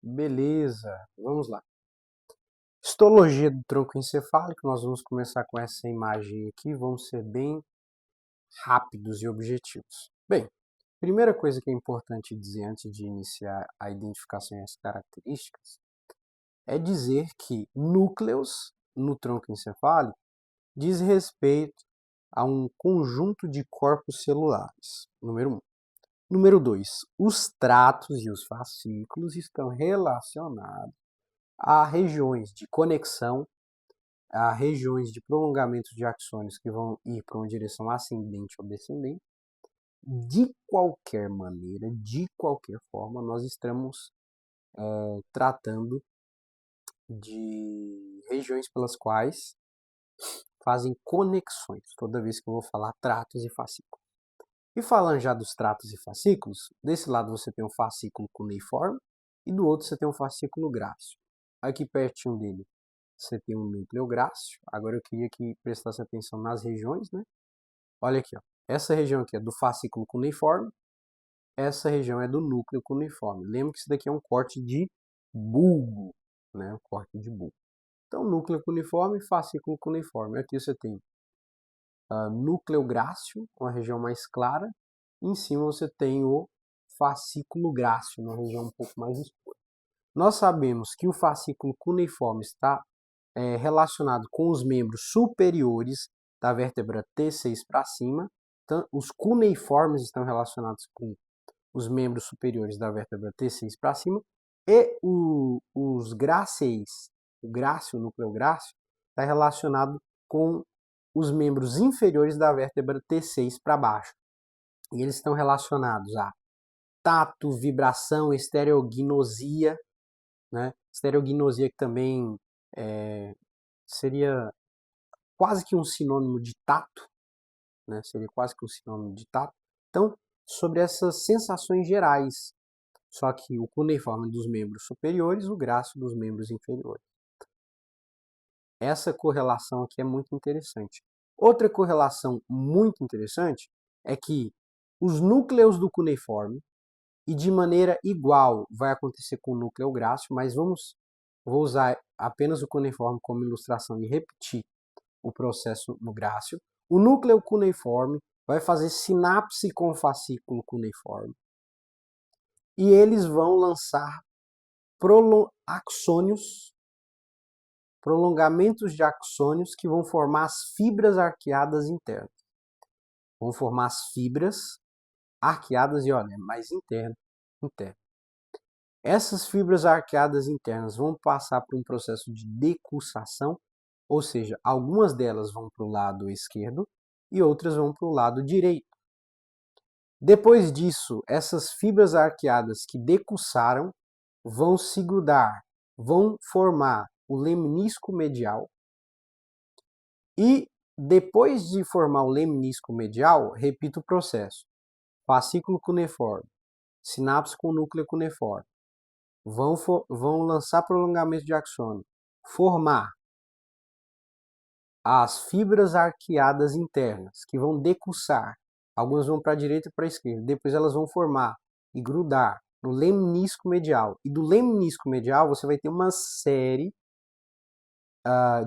Beleza, vamos lá. Histologia do tronco encefálico, nós vamos começar com essa imagem aqui, vamos ser bem rápidos e objetivos. Bem, primeira coisa que é importante dizer antes de iniciar a identificação e as características é dizer que núcleos no tronco encefálico diz respeito a um conjunto de corpos celulares, número 1. Número 2, os tratos e os fascículos estão relacionados a regiões de conexão, a regiões de prolongamento de axônios que vão ir para uma direção ascendente ou descendente. De qualquer maneira, de qualquer forma, nós estamos tratando de regiões pelas quais fazem conexões, toda vez que eu vou falar tratos e fascículos. E falando já dos tratos e fascículos, desse lado você tem um fascículo cuneiforme e do outro você tem um fascículo grácil. Aqui pertinho dele você tem um núcleo grácil. Agora eu queria que prestasse atenção nas regiões, né? Olha aqui, ó. Essa região aqui é do fascículo cuneiforme, essa região é do núcleo cuneiforme. Lembra que isso daqui é um corte de bulbo, né? Um corte de bulbo. Então, núcleo cuneiforme e fascículo cuneiforme. Aqui você tem núcleo grácil, uma região mais clara, e em cima você tem o fascículo grácil, uma região um pouco mais escura. Nós sabemos que o fascículo cuneiforme está relacionado com os membros superiores da vértebra T6 para cima. Então, os cuneiformes estão relacionados com os membros superiores da vértebra T6 para cima. E os gráceis, o grácil, o núcleo grácil, está relacionado com os membros inferiores da vértebra T6 para baixo. E eles estão relacionados a tato, vibração, estereognosia, né? Estereognosia que também seria quase que um sinônimo de tato, né? Seria quase que um sinônimo de tato. Então, sobre essas sensações gerais, só que o cuneiforme dos membros superiores, o grácil dos membros inferiores. Essa correlação aqui é muito interessante. Outra correlação muito interessante é que os núcleos do cuneiforme, e de maneira igual vai acontecer com o núcleo grácil, mas vou usar apenas o cuneiforme como ilustração e repetir o processo no grácil. O núcleo cuneiforme vai fazer sinapse com o fascículo cuneiforme e eles vão lançar axônios, prolongamentos de axônios que vão formar as fibras arqueadas internas. Vão formar as fibras arqueadas e olha, mais interno. Essas fibras arqueadas internas vão passar por um processo de decussação, ou seja, algumas delas vão para o lado esquerdo e outras vão para o lado direito. Depois disso, essas fibras arqueadas que decussaram vão se grudar, vão formar o lemnisco medial e depois de formar o lemnisco medial, repita o processo. Fascículo cuneiforme, sinapse com núcleo cuneiforme, vão lançar prolongamento de axônio, formar as fibras arqueadas internas, que vão decussar. Algumas vão para a direita e para a esquerda. Depois elas vão formar e grudar no lemnisco medial. E do lemnisco medial você vai ter uma série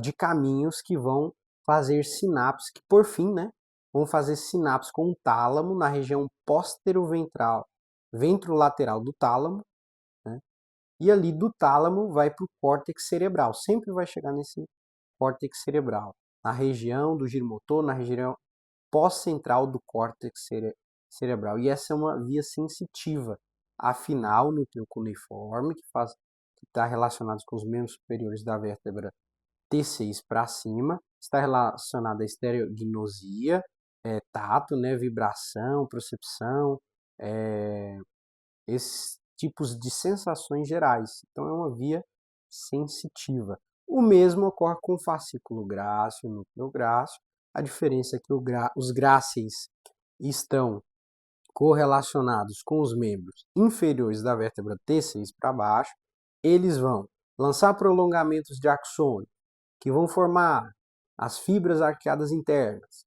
de caminhos que vão fazer sinapse, que por fim, né, vão fazer sinapse com o tálamo na região posteroventral, ventrolateral do tálamo, né, e ali do tálamo vai para o córtex cerebral, sempre vai chegar nesse córtex cerebral, na região do giro motor, na região pós-central do córtex cerebral. E essa é uma via sensitiva, afinal, núcleo cuneiforme, que está relacionado com os membros superiores da vértebra T6 para cima, está relacionado à estereognosia, tato, né, vibração, percepção, esses tipos de sensações gerais. Então é uma via sensitiva. O mesmo ocorre com o fascículo grácil, núcleo grácil. A diferença é que os gráceis estão correlacionados com os membros inferiores da vértebra T6 para baixo. Eles vão lançar prolongamentos de axônio, que vão formar as fibras arqueadas internas,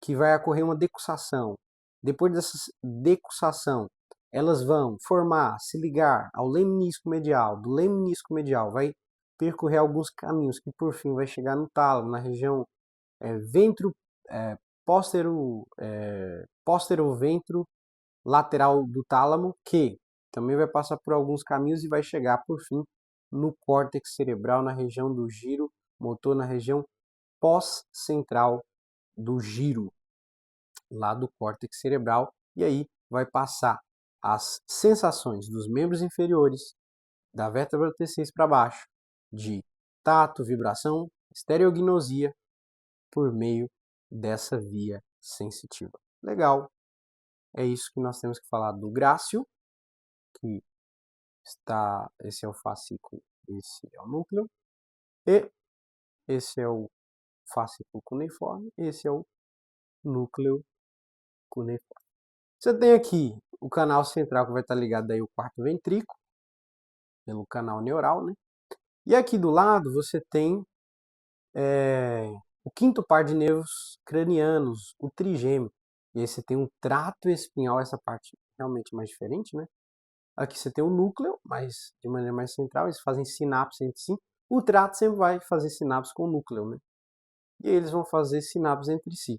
que vai ocorrer uma decussação. Depois dessa decussação, elas vão formar, se ligar ao lemnisco medial. Do lemnisco medial vai percorrer alguns caminhos que por fim vai chegar no tálamo, na região ventro, póstero-ventro lateral do tálamo, que também vai passar por alguns caminhos e vai chegar por fim no córtex cerebral, na região do giro motor, na região pós-central do giro, lá do córtex cerebral, e aí vai passar as sensações dos membros inferiores, da vértebra T6 para baixo, de tato, vibração, estereognosia, por meio dessa via sensitiva. Legal. É isso que nós temos que falar do grácil, que esse é o fascículo, esse é o núcleo, e esse é o fascículo cuneiforme, esse é o núcleo cuneiforme. Você tem aqui o canal central que vai estar ligado aí ao quarto ventrículo, pelo canal neural, né? E aqui do lado você tem o quinto par de nervos cranianos, o trigêmeo. E aí você tem um trato espinhal, essa parte realmente mais diferente, né? Aqui você tem o núcleo, mas de maneira mais central, eles fazem sinapse entre si. O trato sempre vai fazer sinapse com o núcleo, né? E aí eles vão fazer sinapse entre si. O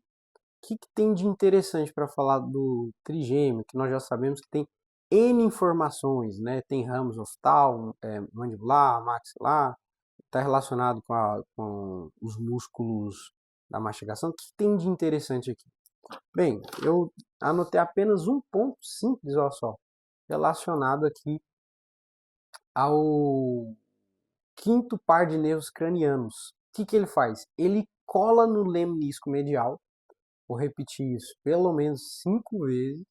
que tem de interessante para falar do trigêmeo? Que nós já sabemos que tem N informações, né? Tem ramos oftal, mandibular, maxilar, está relacionado com os músculos da mastigação. O que tem de interessante aqui? Bem, eu anotei apenas um ponto simples, olha só, relacionado aqui ao quinto par de nervos cranianos. O que ele faz? Ele cola no lemnisco medial, vou repetir isso pelo menos 5 vezes,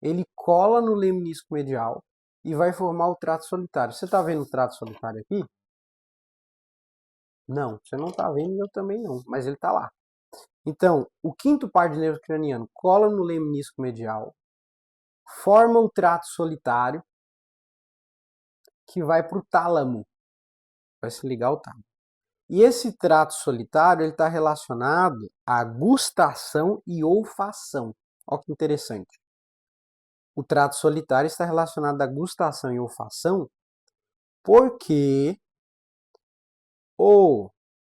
ele cola no lemnisco medial e vai formar o trato solitário. Você está vendo o trato solitário aqui? Não, você não está vendo e eu também não, mas ele está lá. Então, o quinto par de nervo craniano cola no lemnisco medial, forma o trato solitário, que vai para o tálamo, vai se ligar ao tálamo. E esse trato solitário está relacionado à gustação e olfação. Olha que interessante. O trato solitário está relacionado à gustação e olfação porque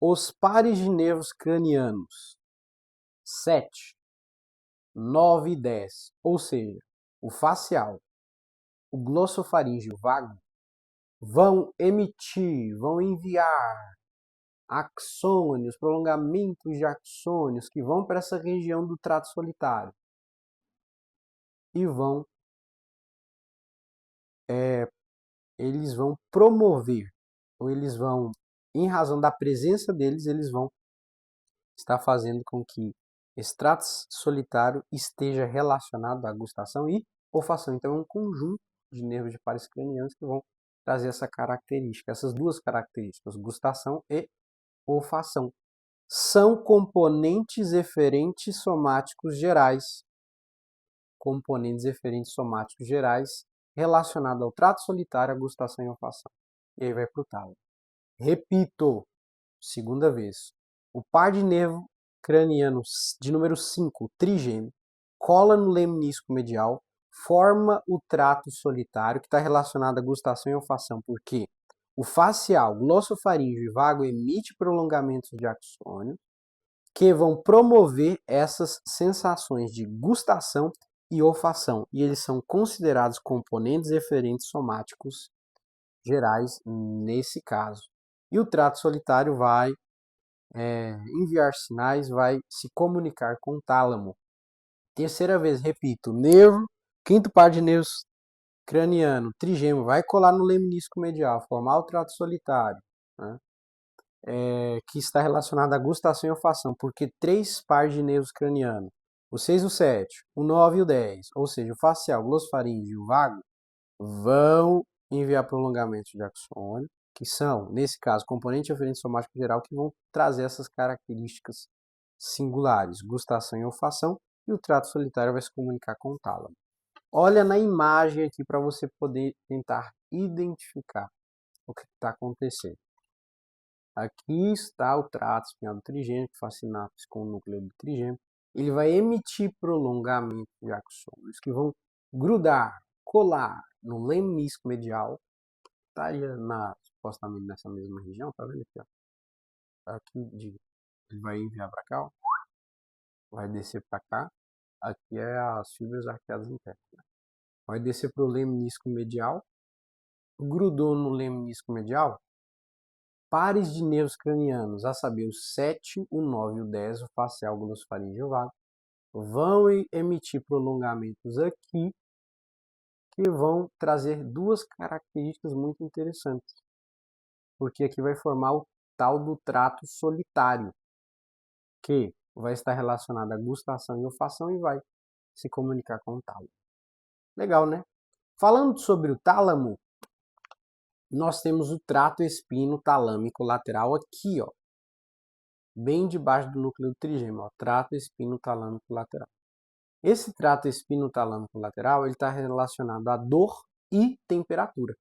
os pares de nervos cranianos 7, 9 e 10, ou seja, o facial, o glossofaríngeo vago, vão emitir, vão enviar axônios, prolongamentos de axônios que vão para essa região do trato solitário e eles vão promover, ou eles vão, em razão da presença deles, eles vão estar fazendo com que esse trato solitário esteja relacionado à gustação e olfação. Então é um conjunto de nervos de pares cranianos que vão trazer essa característica, essas duas características, gustação e olfação. São componentes eferentes somáticos gerais. Componentes eferentes somáticos gerais relacionados ao trato solitário, à gustação e olfação. E aí vai para o tálamo. Repito, segunda vez. O par de nervo craniano de número 5, trigêmeo, cola no lemnisco medial, forma o trato solitário, que está relacionado à gustação e olfação, porque o facial, glossofaríngeo e vago emite prolongamentos de axônio que vão promover essas sensações de gustação e olfação, e eles são considerados componentes eferentes somáticos gerais nesse caso. E o trato solitário vai enviar sinais, vai se comunicar com o tálamo. Terceira vez, repito, nervo, quinto par de nervos craniano, trigêmeo, vai colar no lemnisco medial, formar o trato solitário, né? Que está relacionado à gustação e olfação, porque 3 pares de nervos cranianos, o 6 e o 7, o 9 e o 10, ou seja, o facial, o glossofaríngeo e o vago, vão enviar prolongamentos de axônio, que são, nesse caso, componente eferente somático geral, que vão trazer essas características singulares, gustação e olfação, e o trato solitário vai se comunicar com o tálamo. Olha na imagem aqui para você poder tentar identificar o que está acontecendo. Aqui está o trato espinhal do trigêmeo, que faz sinapse com o núcleo do trigêmeo. Ele vai emitir prolongamento de axônios que vão grudar, colar no lemnisco medial, estaria supostamente nessa mesma região, tá vendo aqui, ó? Ele vai enviar para cá, ó, vai descer para cá, aqui é as fibras arqueadas internas, né? Vai descer para o lemnisco medial, grudou no lemnisco medial, pares de nervos cranianos, a saber, o 7, o 9 e o 10, o facial, glossofaríngeo e vago, vão emitir prolongamentos aqui que vão trazer duas características muito interessantes, porque aqui vai formar o tal do trato solitário, que vai estar relacionado à gustação e olfação e vai se comunicar com o tálamo. Legal, né? Falando sobre o tálamo, nós temos o trato espino-talâmico lateral aqui, ó, bem debaixo do núcleo do trigêmeo, ó, trato espino-talâmico lateral. Esse trato espino-talâmico lateral ele está relacionado à dor e temperatura.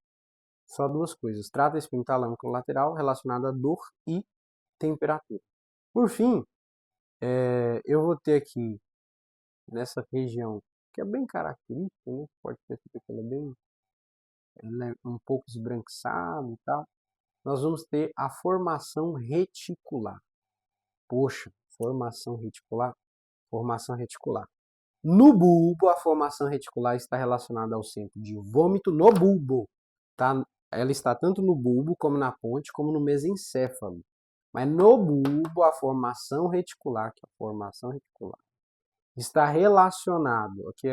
Só duas coisas. Trato espino-talâmico lateral relacionado à dor e temperatura. Por fim, eu vou ter aqui nessa região que é bem característica, né? Pode perceber que ela é um pouco esbranquiçada e tal. Nós vamos ter a formação reticular. Poxa, formação reticular. Formação reticular. No bulbo, a formação reticular está relacionada ao centro de vômito no bulbo. Tá? Ela está tanto no bulbo, como na ponte, como no mesencéfalo. Mas no bulbo, a formação reticular, que é a formação reticular, está relacionado, aqui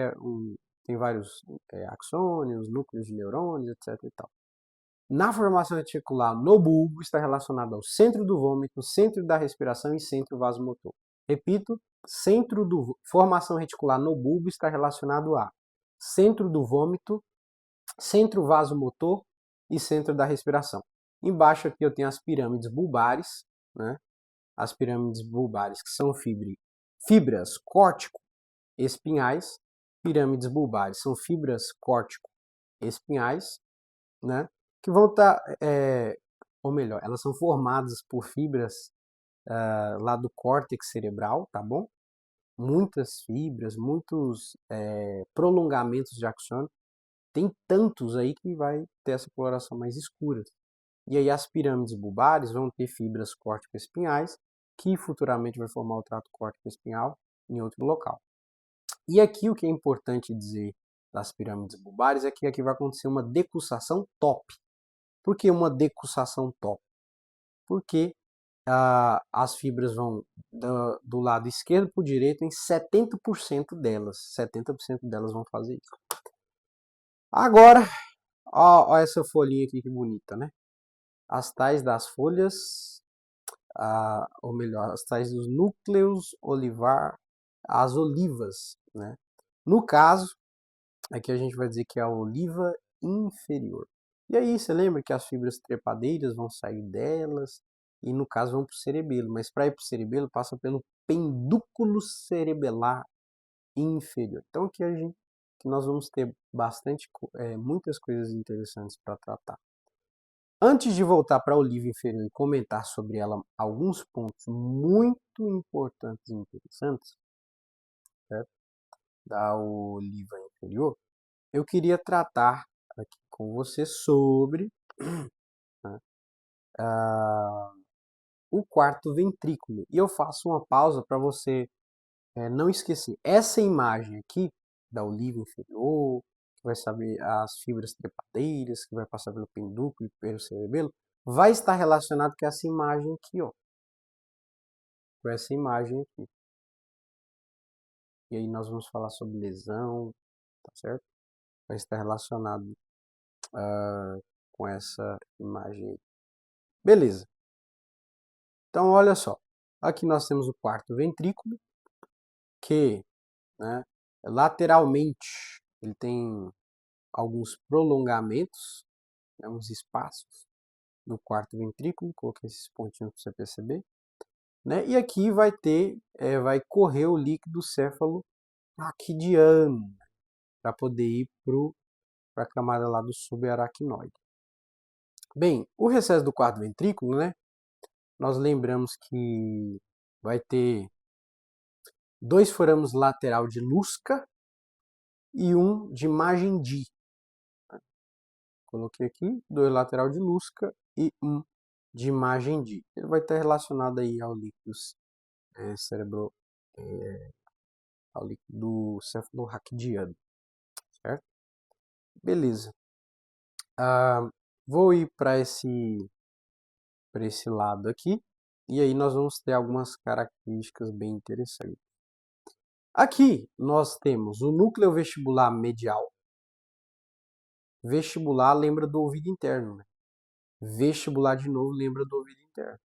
tem vários axônios, núcleos de neurônios, etc. E tal. Na formação reticular, no bulbo, está relacionado ao centro do vômito, centro da respiração e centro vasomotor. Repito, formação reticular no bulbo está relacionado a centro do vômito, centro vasomotor e centro da respiração. Embaixo aqui eu tenho as pirâmides bulbares, né? As pirâmides bulbares que são fibras córtico-espinhais. Pirâmides bulbares são fibras córtico-espinhais, né? Que vão estar, ou melhor, elas são formadas por fibras lá do córtex cerebral, tá bom? Muitas fibras, muitos prolongamentos de axônio. Tem tantos aí que vai ter essa coloração mais escura. E aí as pirâmides bulbares vão ter fibras córtico-espinhais, que futuramente vai formar o trato córtico-espinhal em outro local. E aqui o que é importante dizer das pirâmides bulbares é que aqui vai acontecer uma decussação top. Por que uma decussação top? Porque as fibras vão do lado esquerdo para o direito em 70% delas. 70% delas vão fazer isso. Agora, ó essa folhinha aqui que bonita, né? As tais das folhas, ou melhor, as tais dos núcleos olivar, as olivas, né? No caso, aqui a gente vai dizer que é a oliva inferior. E aí, você lembra que as fibras trepadeiras vão sair delas e, no caso, vão para o cerebelo. Mas para ir para o cerebelo, passa pelo pendúculo cerebelar inferior. Então, aqui que nós vamos ter muitas coisas interessantes para tratar. Antes de voltar para a oliva inferior e comentar sobre ela alguns pontos muito importantes e interessantes, certo? Da oliva inferior, eu queria tratar aqui com você sobre né, o quarto ventrículo. E eu faço uma pausa para você não esquecer. Essa imagem aqui da oliva inferior, que vai saber as fibras trepadeiras, que vai passar pelo pendúculo e pelo cerebelo, vai estar relacionado com essa imagem aqui, ó. Com essa imagem aqui. E aí nós vamos falar sobre lesão, tá certo? Vai estar relacionado com essa imagem aí. Beleza. Então, olha só. Aqui nós temos o quarto ventrículo, que, né, lateralmente ele tem alguns prolongamentos, né, uns espaços no quarto ventrículo. Coloquei esses pontinhos para você perceber. Né? E aqui vai correr o líquido cefaloraquidiano para poder ir para a camada lá do subaracnoide. Bem, o recesso do quarto ventrículo, né? Nós lembramos que vai ter 2 forames lateral de Lusca, e um de Magendie. Coloquei aqui, 2 lateral de Lusca e um de Magendie. Ele vai estar relacionado aí ao líquido cerebro, ao líquido cefalorraquidiano, certo? Beleza. Vou ir para esse lado aqui, e aí nós vamos ter algumas características bem interessantes. Aqui nós temos o núcleo vestibular medial. Vestibular lembra do ouvido interno, né? Vestibular de novo lembra do ouvido interno.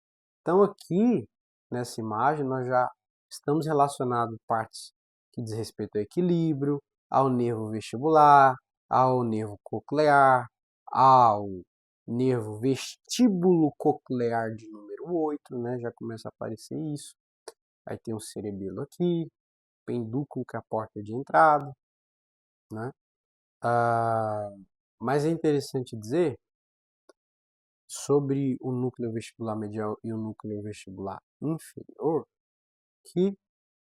Então aqui, nessa imagem, nós já estamos relacionando partes que diz respeito ao equilíbrio, ao nervo vestibular, ao nervo coclear, ao nervo vestíbulo coclear de número 8, né? Já começa a aparecer isso. Aí tem o cerebelo aqui, pendúculo que é a porta de entrada, né? Mas é interessante dizer sobre o núcleo vestibular medial e o núcleo vestibular inferior que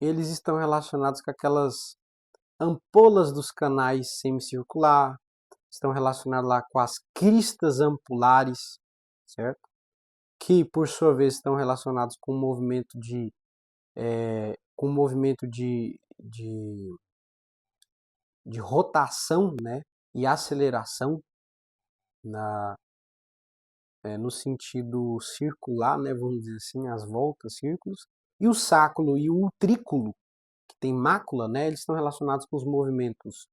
eles estão relacionados com aquelas ampolas dos canais semicircular, estão relacionados lá com as cristas ampulares, certo? Que por sua vez estão relacionados com o movimento de rotação, né, e aceleração no sentido circular, né, vamos dizer assim, as voltas, círculos, e o sáculo e o utrículo, que tem mácula, né, eles estão relacionados com os movimentos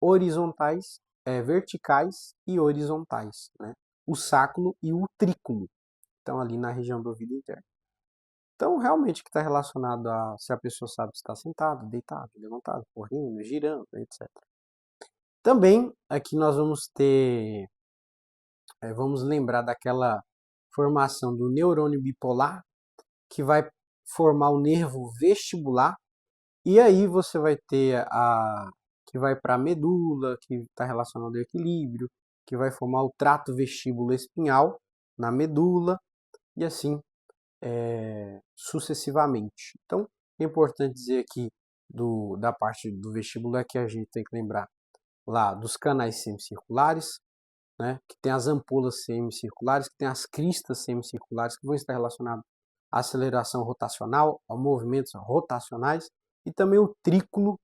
horizontais, verticais e horizontais, né? O sáculo e o utrículo estão ali na região do ouvido interno. Então, realmente, que está relacionado a se a pessoa sabe estar sentado, deitado, levantado, correndo, girando, etc. Também, aqui nós vamos ter, vamos lembrar daquela formação do neurônio bipolar, que vai formar o nervo vestibular, e aí você vai ter que vai para a medula, que está relacionado ao equilíbrio, que vai formar o trato vestíbulo espinhal na medula, e assim sucessivamente. Então, é importante dizer aqui da parte do vestíbulo é que a gente tem que lembrar lá dos canais semicirculares, né, que tem as ampolas semicirculares, que tem as cristas semicirculares, que vão estar relacionadas à aceleração rotacional, a movimentos rotacionais, e também o trículo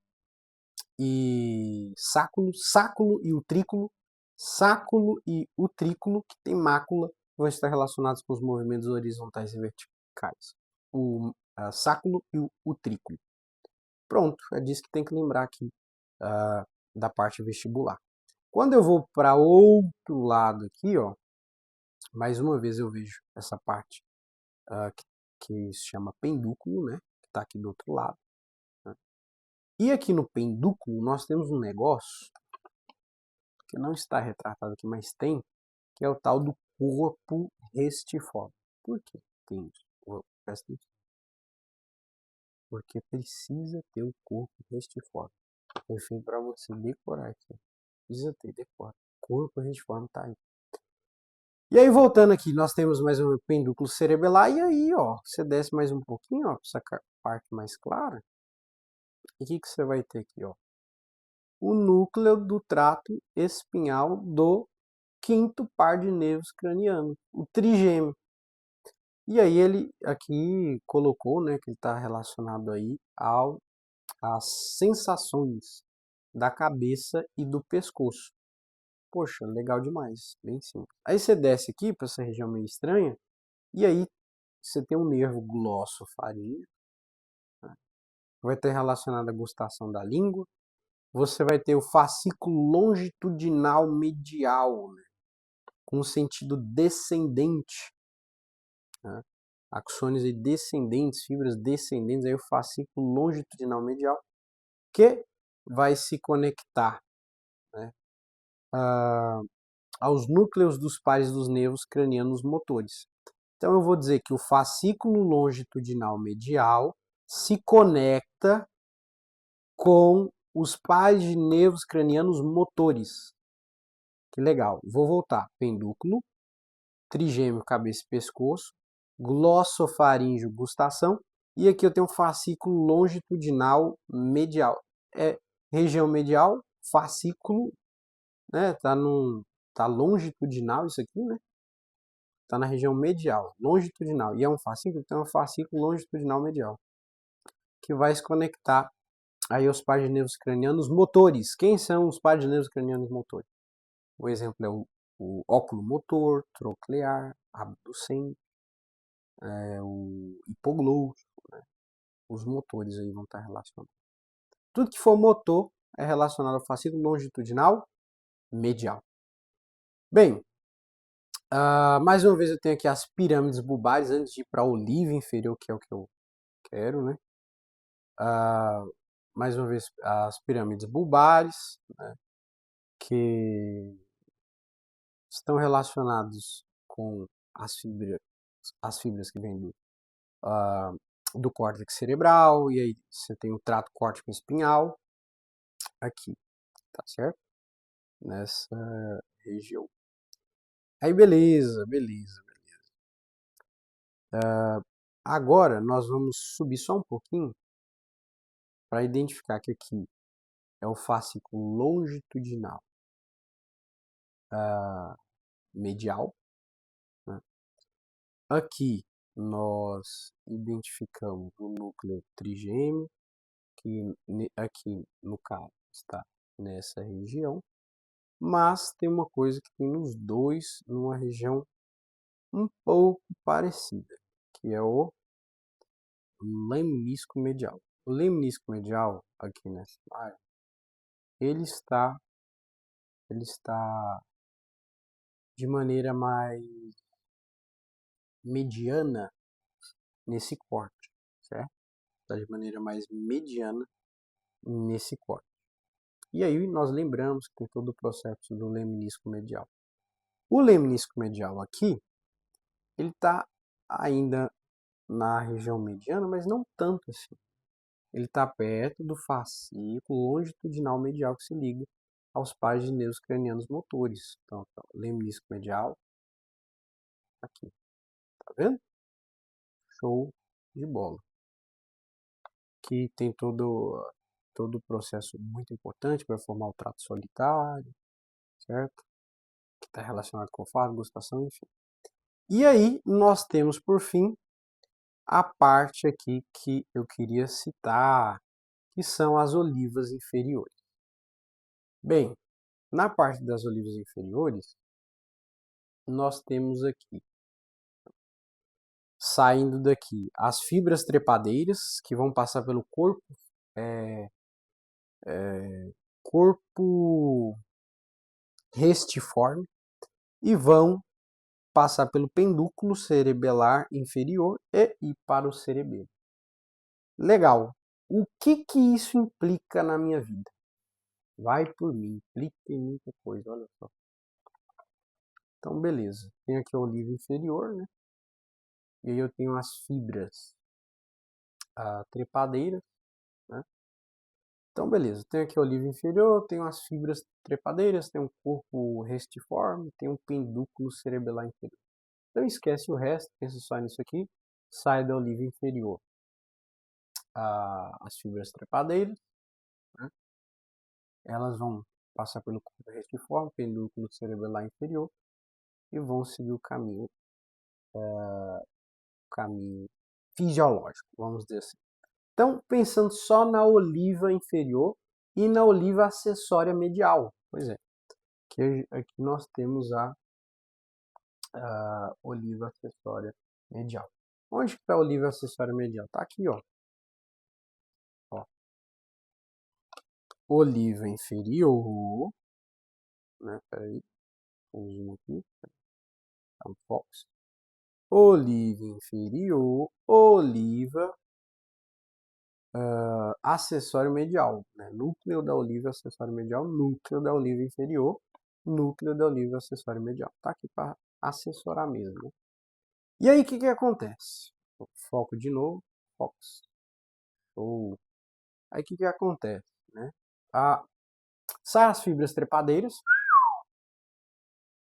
e sáculo e o trículo, que tem mácula, vão estar relacionados com os movimentos horizontais e verticais. O sáculo e o trículo. Pronto, é disso que tem que lembrar aqui da parte vestibular. Quando eu vou para outro lado aqui, ó, mais uma vez eu vejo essa parte que se chama pendúculo, né, que está aqui do outro lado. Né? E aqui no pendúculo nós temos um negócio que não está retratado aqui, mas tem, que é o tal do corpo restiforme. Por que tem isso? Presta atenção. Porque precisa ter o corpo restiforme. Enfim, para você decorar aqui. Precisa ter, decora. Corpo restiforme tá aí. E aí, voltando aqui, nós temos mais um pendúculo cerebelar. E aí, ó, você desce mais um pouquinho, ó, essa parte mais clara. E o que você vai ter aqui, ó? O núcleo do trato espinhal do quinto par de nervos cranianos, o trigêmeo. E aí ele aqui colocou, né, que ele está relacionado aí às sensações da cabeça e do pescoço. Poxa, legal demais, bem simples. Aí você desce aqui para essa região meio estranha, e aí você tem um nervo glossofaríngeo, né, vai ter relacionado à gustação da língua. Você vai ter o fascículo longitudinal medial, né, com sentido descendente, né? Axônios aí descendentes, fibras descendentes, aí o fascículo longitudinal medial, que vai se conectar, né, aos núcleos dos pares dos nervos cranianos motores. Então eu vou dizer que o fascículo longitudinal medial se conecta com os pares de nervos cranianos motores. Que legal. Vou voltar. Pendúculo, trigêmeo, cabeça e pescoço, glossofaríngeo, gustação, e aqui eu tenho um fascículo longitudinal medial. região medial, fascículo, né? Tá longitudinal isso aqui, né? Tá na região medial, longitudinal. E é um fascículo, então é um fascículo longitudinal medial, que vai se conectar aí aos pares de nervos cranianos motores. Quem são os pares de nervos cranianos motores? O exemplo é o oculomotor, troclear, abducente, o hipoglúteo, né? Os motores aí vão estar relacionados. Tudo que for motor é relacionado ao fascículo longitudinal medial. Bem, mais uma vez eu tenho aqui as pirâmides bulbares antes de ir para a oliva inferior, que é o que eu quero, né? Mais uma vez as pirâmides bulbares, né? Que estão relacionados com as fibras que vêm do córtex cerebral, e aí você tem o trato córtico espinhal aqui, tá certo? Nessa região. Aí beleza. Agora nós vamos subir só um pouquinho para identificar que aqui é o fascículo longitudinal medial, né? Aqui nós identificamos o núcleo trigêmeo, que aqui no caso está nessa região, mas tem uma coisa que tem nos dois numa região um pouco parecida, que é o lemnisco medial. O lemnisco medial, aqui nessa área, ele está de maneira mais mediana nesse corte, certo? Está de maneira mais mediana nesse corte. E aí nós lembramos que tem todo o processo do lemnisco medial. O lemnisco medial aqui, ele está ainda na região mediana, mas não tanto assim. Ele está perto do fascículo longitudinal medial que se liga aos pares de nervos cranianos motores. Então, lemnisco medial, aqui. Tá vendo? Show de bola. Que tem todo o processo muito importante para formar o trato solitário, certo? Que está relacionado com olfato, gustação, enfim. E aí, nós temos, por fim, a parte aqui que eu queria citar, que são as olivas inferiores. Bem, na parte das olivas inferiores, nós temos aqui, saindo daqui, as fibras trepadeiras, que vão passar pelo corpo restiforme e vão passar pelo pendúculo cerebelar inferior e ir para o cerebelo. Legal. O que isso implica na minha vida? Vai por mim, implica em muita coisa, olha só. Então, beleza. Tenho aqui a oliva inferior, né? E aí eu tenho as fibras trepadeiras, né? Então, beleza. Tenho aqui a oliva inferior, tenho as fibras trepadeiras, tenho um corpo restiforme, tenho um pendúculo cerebelar inferior. Então, esquece o resto, pensa só nisso aqui. Sai da oliva inferior as fibras trepadeiras, né? Elas vão passar pelo corpo restiforme, pendúculo cerebelar inferior, e vão seguir o caminho fisiológico, vamos dizer assim. Então, pensando só na oliva inferior e na oliva acessória medial. Pois é, aqui nós temos a oliva acessória medial. Onde está a oliva acessória medial? Está aqui, ó. Oliva inferior, né? Peraí, um zoom aqui, um fox. Oliva inferior, oliva acessório medial, né? Núcleo da oliva acessório medial, núcleo da oliva inferior, núcleo da oliva acessório medial. Tá aqui para assessorar mesmo, né? E aí o que acontece? Foco de novo, focus. Aí o que acontece, né? Sai as fibras trepadeiras,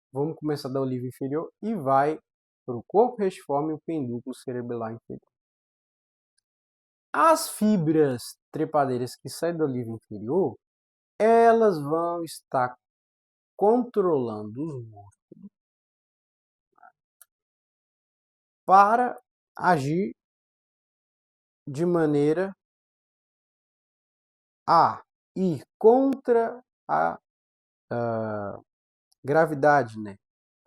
vamos começar da oliva inferior e vai para o corpo restiforme e o pendúculo cerebelar inferior. As fibras trepadeiras que saem do olivo inferior, elas vão estar controlando os músculos para agir de maneira a ir contra a gravidade, né?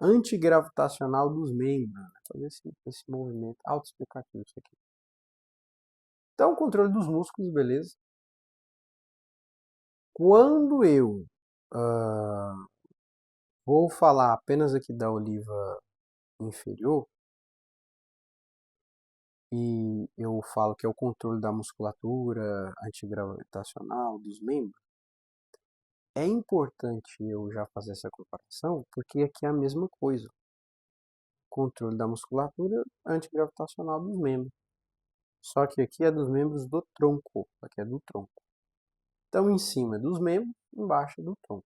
Antigravitacional dos membros. Né? Fazer esse movimento autoexplicativo, isso aqui. Então, controle dos músculos, beleza? Quando eu vou falar apenas aqui da oliva inferior, e eu falo que é o controle da musculatura antigravitacional dos membros, é importante eu já fazer essa comparação, porque aqui é a mesma coisa. Controle da musculatura antigravitacional dos membros. Só que aqui é dos membros do tronco, aqui é do tronco. Então, em cima é dos membros, embaixo é do tronco.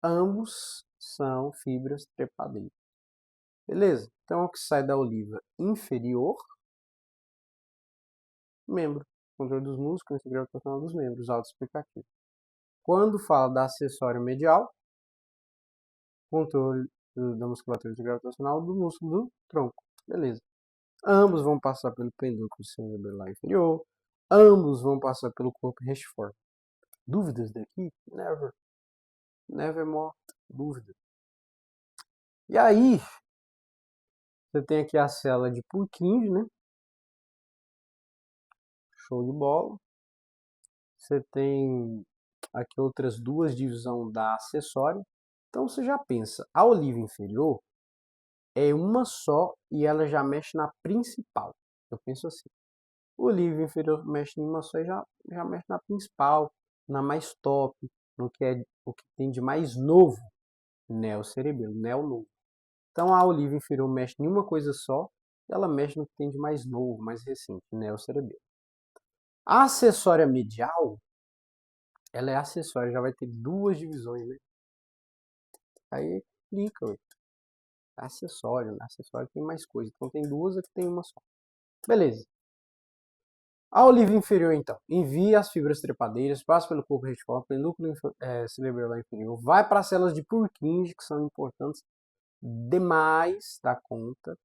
Ambos são fibras trepadeiras. Beleza? Então, o que sai da oliva inferior, membro. Controle dos músculos, antigravitacional dos membros, autoexplicativo. Quando fala da acessória medial, controle da musculatura antigravitacional do músculo do tronco. Beleza. Ambos vão passar pelo pendúculo cerebelar inferior. Ambos vão passar pelo corpo restiforme. Dúvidas daqui? Never. Never more. Dúvida. E aí, você tem aqui a célula de Purkinje, né? Show de bola. Você tem aqui outras duas divisões da acessória. Então você já pensa, a oliva inferior é uma só e ela já mexe na principal. Eu penso assim. O oliva inferior mexe em uma só e já mexe na principal, na mais top, no que é o que tem de mais novo, neocerebelo, neo-novo. Então a oliva inferior mexe em uma coisa só, ela mexe no que tem de mais novo, mais recente, neocerebelo. A acessória medial, ela é acessória, já vai ter duas divisões, né? Aí clica, ué. Acessório, né? Acessório tem mais coisa, então tem duas, aqui tem uma só. Beleza. A oliva inferior, então, envia as fibras trepadeiras, passa pelo corpo reticular, pelo núcleo cerebral inferior, vai para as células de Purkinje, que são importantes demais da conta.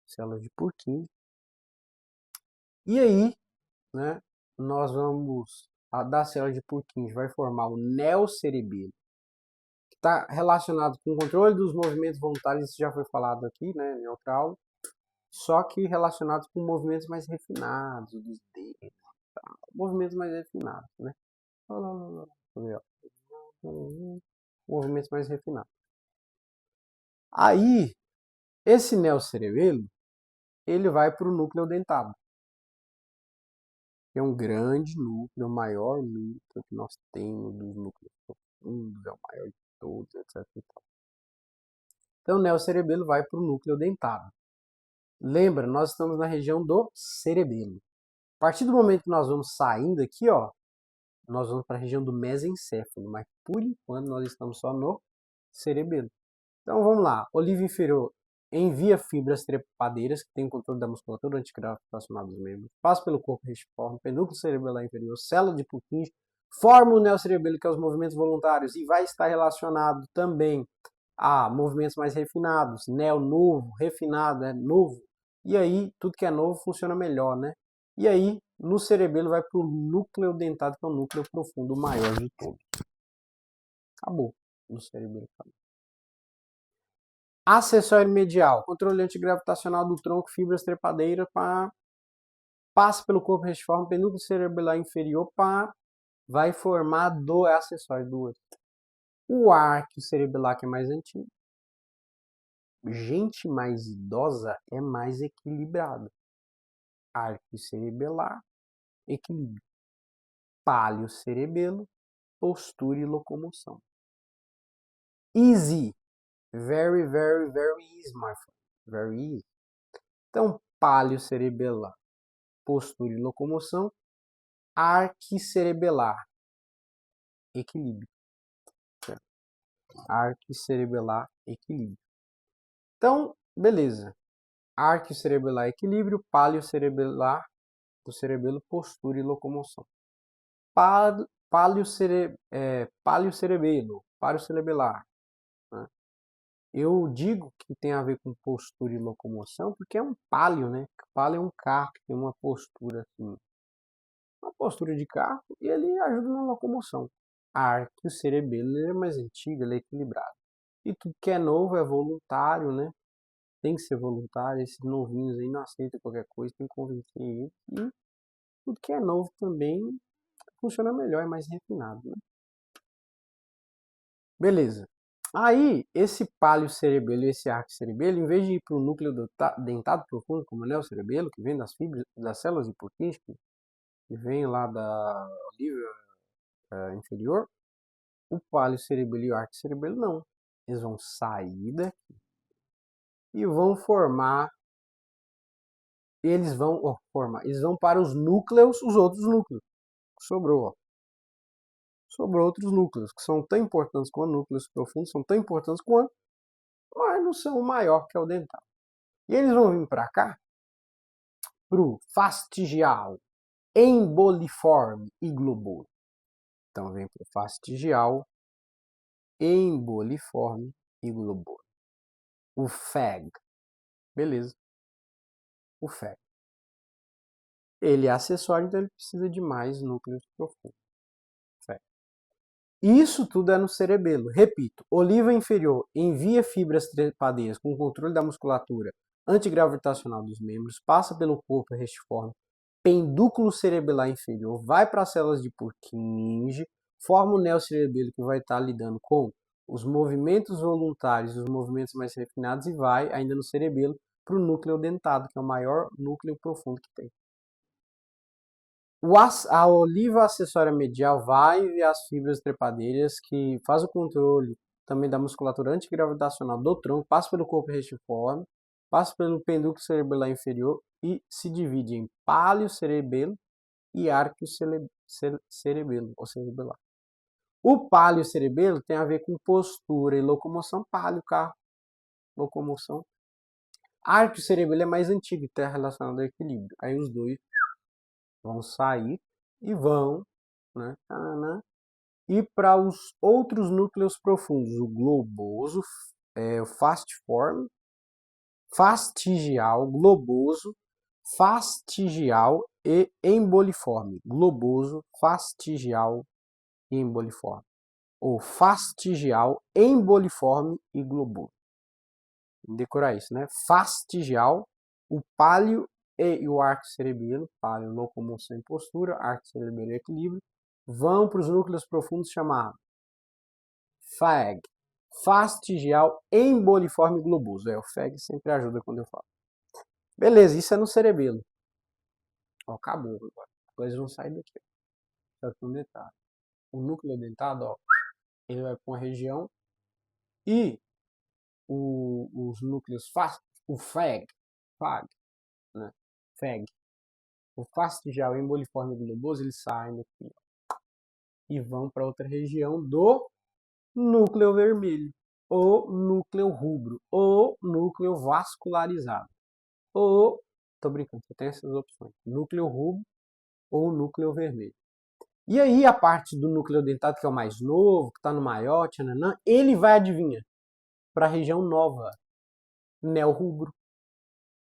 Células de Purkinje. E aí, né, nós vamos, da célula de Purkinje vai formar o neocerebelo, que está relacionado com o controle dos movimentos voluntários, isso já foi falado aqui, né, em outra aula, só que relacionados com movimentos mais refinados, dos dedos, movimentos mais refinados, né? Movimentos mais refinados. Aí, esse neocerebelo, ele vai para o núcleo dentado. Que é um grande núcleo, o maior núcleo que nós temos dos núcleos profundos, é o maior de todos, etc. Então, o neocerebelo vai para o núcleo dentado. Lembra, nós estamos na região do cerebelo. A partir do momento que nós vamos saindo aqui, ó, nós vamos para a região do mesencéfalo, mas por enquanto nós estamos só no cerebelo. Então vamos lá, oliva inferior envia fibras trepadeiras que tem controle da musculatura antigravitacional dos membros, passa pelo corpo restiforme, pedúnculo cerebelar inferior, célula de Purkinje, forma o neocerebelo, que é os movimentos voluntários, e vai estar relacionado também a movimentos mais refinados, neo novo, refinado, é novo. E aí, tudo que é novo funciona melhor, né? E aí, no cerebelo vai para o núcleo dentado, que é o núcleo profundo, o maior de todos. Acabou. No cerebelo acabou. Acessório medial, controle antigravitacional do tronco, fibras trepadeiras, passa pelo corpo restiforme, pedúnculo cerebelar inferior, vai formar acessório duas. O arco cerebelar, que é mais antigo. Gente mais idosa é mais equilibrada. Arco cerebelar, equilíbrio. Palio cerebelo, postura e locomoção. Easy. Very, very, very easy, my friend. Very easy. Então, palio cerebelar, postura e locomoção. Arquicerebelar, equilíbrio. Arquicerebelar, equilíbrio. Então, beleza. Arquicerebelar, equilíbrio. Palio cerebelar, do cerebelo, postura e locomoção. Palio-cerebelar, né? Eu digo que tem a ver com postura e locomoção porque é um palio, né? Palio é um carro que tem uma postura assim, uma postura de carro e ele ajuda na locomoção. A arqueo-cerebelo é mais antigo, ele é equilibrado. E tudo que é novo é voluntário, né? Tem que ser voluntário, esses novinhos aí não aceitam qualquer coisa, tem que convencer eles. E tudo que é novo também funciona melhor, é mais refinado, né? Beleza. Aí, esse palio-cerebelo e esse arco-cerebelo, em vez de ir para o núcleo dentado profundo, como é o neocerebelo, que vem das fibras, das células hipoquísticas, que vem lá da oliva inferior, o palio-cerebelo e o arco-cerebelo não. Eles vão sair daqui e vão formar, eles vão para os núcleos, os outros núcleos. Sobrou, ó. Sobrou outros núcleos, que são tão importantes quanto núcleos profundos, são tão importantes quanto, mas não são o maior que é o dental. E eles vão vir para cá, para o fastigial, emboliforme e globoso. Então vem para o fastigial, emboliforme e globoso. O FAG. Beleza. O FAG. Ele é acessório, então ele precisa de mais núcleos profundos. FAG. Isso tudo é no cerebelo. Repito, oliva inferior envia fibras trepadeiras com controle da musculatura antigravitacional dos membros, passa pelo corpo restiforme, pendúculo cerebelar inferior, vai para as células de Purkinje, forma o neocerebelo que vai estar lidando com os movimentos voluntários, os movimentos mais refinados e vai, ainda no cerebelo, para o núcleo dentado, que é o maior núcleo profundo que tem. A oliva acessória medial vai enviar as fibras trepadeiras que faz o controle também da musculatura antigravitacional do tronco, passa pelo corpo restiforme, passa pelo pendúculo cerebelar inferior e se divide em palio-cerebelo e arqueo-cerebelo, ou cerebelar. O palio-cerebelo tem a ver com postura e locomoção, palio, carro, locomoção. Arqueo-cerebelo é mais antigo e está relacionado ao equilíbrio. Aí os dois vão sair e vão, né, ir para os outros núcleos profundos, o globoso, o fastiforme, fastigial, globoso, fastigial e emboliforme. Globoso, fastigial e emboliforme. Ou fastigial, emboliforme e globoso. Decorar isso, né? Fastigial, o palio e o arco-cerebelo, palio, locomoção e postura, arco-cerebelo e equilíbrio, vão para os núcleos profundos chamados FAG, fastigial emboliforme globoso. O FAG sempre ajuda quando eu falo. Beleza, isso é no cerebelo. Ó, acabou agora. Agora eles vão sair daqui. Só que um detalhe. O núcleo dentado, ó, ele vai para uma região e os núcleos o FAG, né? FAG, o fastigial emboliforme globoso, eles saem daqui, ó, e vão para outra região do núcleo vermelho, ou núcleo rubro, ou núcleo vascularizado, ou, tô brincando, você tem essas opções, núcleo rubro ou núcleo vermelho. E aí a parte do núcleo dentado, que é o mais novo, que está no maior, tchananã, ele vai, adivinha, para a região nova, neorrubro.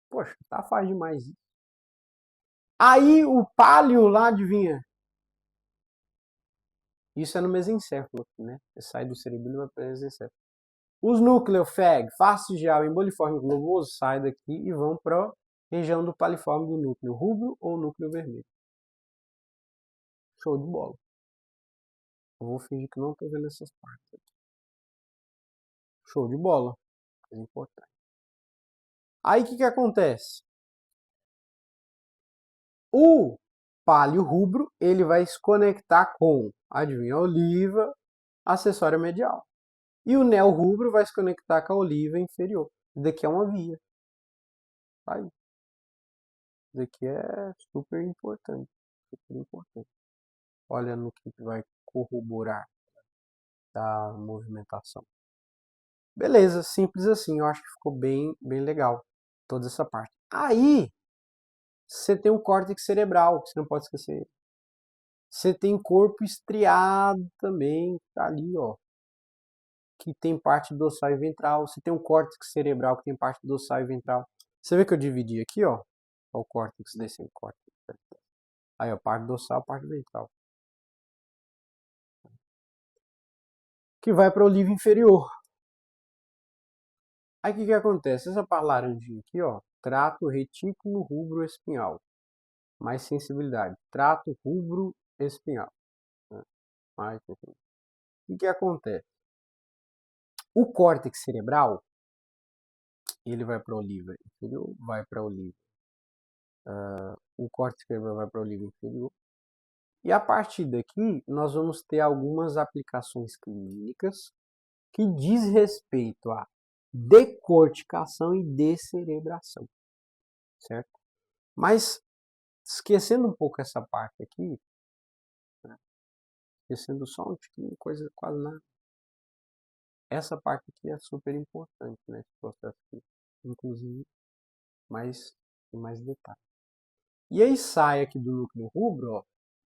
Poxa, tá fácil demais isso. Aí o palio lá, adivinha? Isso é no mesencéfalo, né? Você sai do cerebelo e vai para o mesencéfalo. Os núcleos FAG, fastigial e emboliforme globoso, saem daqui e vão para a região do paliforme do núcleo rubro ou núcleo vermelho. Show de bola. Eu vou fingir que não estou vendo essas partes aqui. Show de bola. É importante. Aí o que acontece? O palio rubro, ele vai se conectar com, adivinha, a oliva acessória medial. E o neo rubro vai se conectar com a oliva inferior. Isso daqui é uma via. Tá aí. Isso daqui é super importante. Super importante. Olha no que vai corroborar da movimentação. Beleza, simples assim. Eu acho que ficou bem legal toda essa parte. Aí, Você tem um córtex cerebral, que você não pode esquecer. Você tem corpo estriado também, tá ali, ó, que tem parte dorsal e ventral. Você tem um córtex cerebral que tem parte dorsal e ventral. Você vê que eu dividi aqui, ó, o córtex descendo, córtex. Aí, ó, parte dorsal, parte ventral. Que vai para o livro inferior. Aí o que acontece? Essa parte laranjinha aqui, ó, trato retículo rubro espinhal. Mais sensibilidade. Trato rubro espinhal. Né? Mais sensibilidade. O que acontece? O córtex cerebral, ele vai para o livro inferior, vai para o livro. O córtex cerebral vai para o livro inferior. E a partir daqui, nós vamos ter algumas aplicações clínicas que diz respeito à decorticação e descerebração, certo? Mas, esquecendo um pouco essa parte aqui, né? Esquecendo só um tiquinho, coisa quase nada. Essa parte aqui é super importante, né? Esse processo aqui, inclusive, tem mais detalhes. E aí sai aqui do núcleo rubro, ó,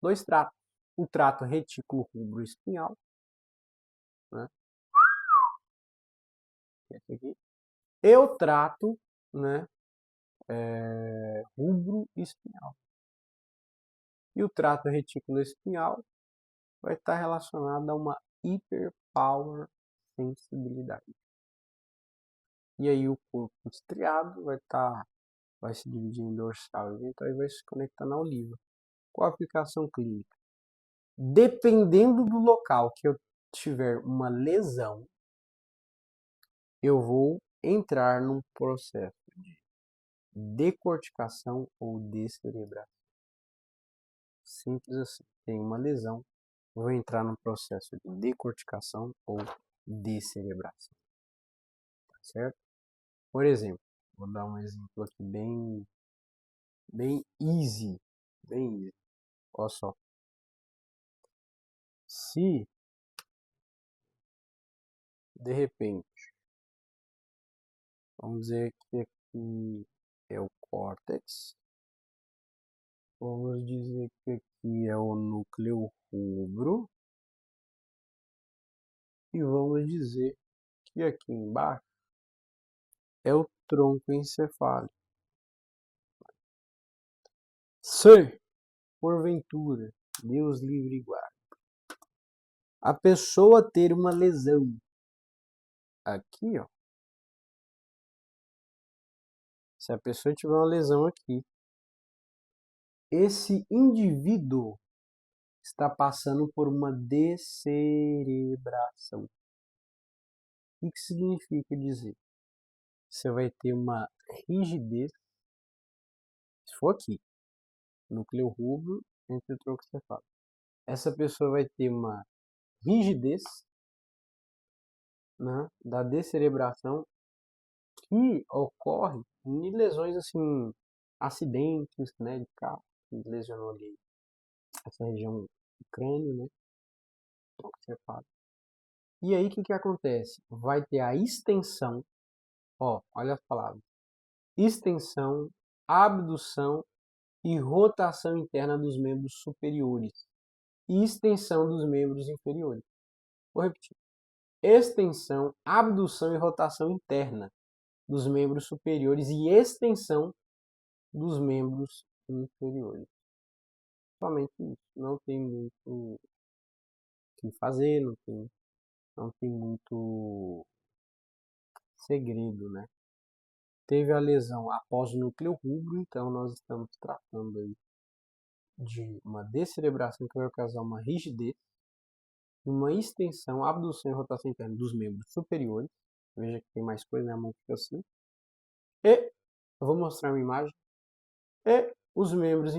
dois tratos. O trato retículo rubro espinhal, né? Esse aqui. E o trato, né? Rubro espinhal. E o trato retículo espinhal vai estar relacionado a uma hiperpower sensibilidade. E aí o corpo estriado vai se dividir em dorsal e ventral e vai se conectando ao livro. Qual a aplicação clínica? Dependendo do local que eu tiver uma lesão, eu vou entrar num processo de decorticação ou descerebração. Simples assim. Tem uma lesão, vou entrar num processo de decorticação ou descerebração. Tá certo? Por exemplo, vou dar um exemplo aqui bem easy. Bem easy. Olha só. Se, de repente, vamos dizer que aqui é o córtex, vamos dizer que aqui é o núcleo rubro, e vamos dizer que aqui embaixo é o tronco encefálico. Se, porventura, Deus livre e guarde, a pessoa ter uma lesão aqui, ó, se a pessoa tiver uma lesão aqui, esse indivíduo está passando por uma descerebração. O que significa dizer? Você vai ter uma rigidez, se for aqui, núcleo rubro entre o tronco encefálico. Essa pessoa vai ter uma rigidez, né, da descerebração que ocorre em lesões assim, acidentes, né, de carro, que lesionou ali essa região do crânio, né, tronco encefálico. E aí o que acontece? Vai ter a extensão, ó, olha as palavras, extensão, abdução e rotação interna dos membros superiores e extensão dos membros inferiores. Vou repetir. Extensão, abdução e rotação interna dos membros superiores e extensão dos membros inferiores. Somente isso. Não tem muito o que fazer, não tem muito segredo, né? Teve a lesão após o núcleo rubro, então nós estamos tratando aí de uma descerebração que vai causar uma rigidez, uma extensão, abdução e rotação interna dos membros superiores. Veja que tem mais coisa, né? A mão fica assim. E eu vou mostrar uma imagem. E os membros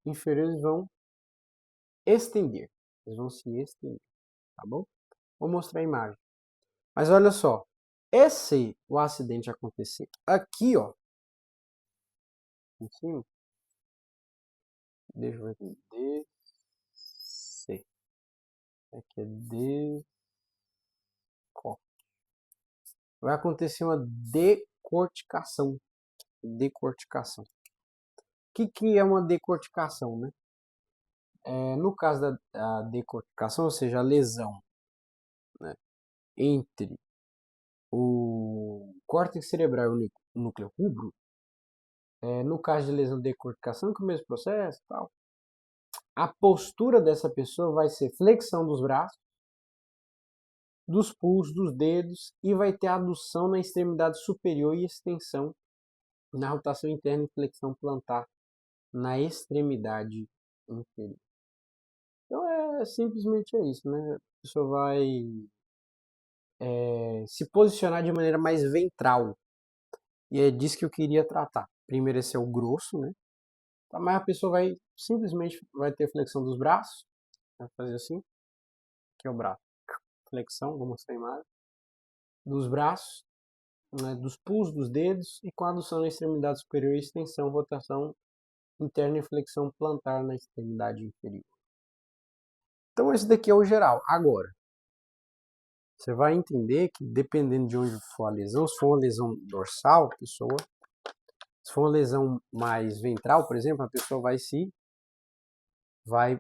inferiores vão estender. Eles vão se estender, tá bom? Vou mostrar a imagem. Mas olha só. E se o acidente acontecer aqui, ó, em cima, deixa eu ver aqui, DC. Aqui é D. Vai acontecer uma decorticação. Decorticação. que é uma decorticação, né? No caso da decorticação, ou seja, a lesão, né, entre o córtex cerebral e o núcleo rubro, no caso de lesão de decorticação, que é o mesmo processo, tal, a postura dessa pessoa vai ser flexão dos braços, dos pulsos, dos dedos, e vai ter adução na extremidade superior e extensão na rotação interna e flexão plantar na extremidade inferior. Então simplesmente isso, né? A pessoa vai se posicionar de maneira mais ventral. E é disso que eu queria tratar. Primeiro esse é o grosso, né? Mas a pessoa vai simplesmente ter flexão dos braços. Vai fazer assim. Aqui é o braço. Flexão, vou mostrar a imagem. Dos braços, né, dos pulsos, dos dedos. E com a adução na extremidade superior e extensão, rotação interna e flexão plantar na extremidade inferior. Então esse daqui é o geral. Agora, você vai entender que dependendo de onde for a lesão, se for uma lesão dorsal, a pessoa, se for uma lesão mais ventral, por exemplo, a pessoa vai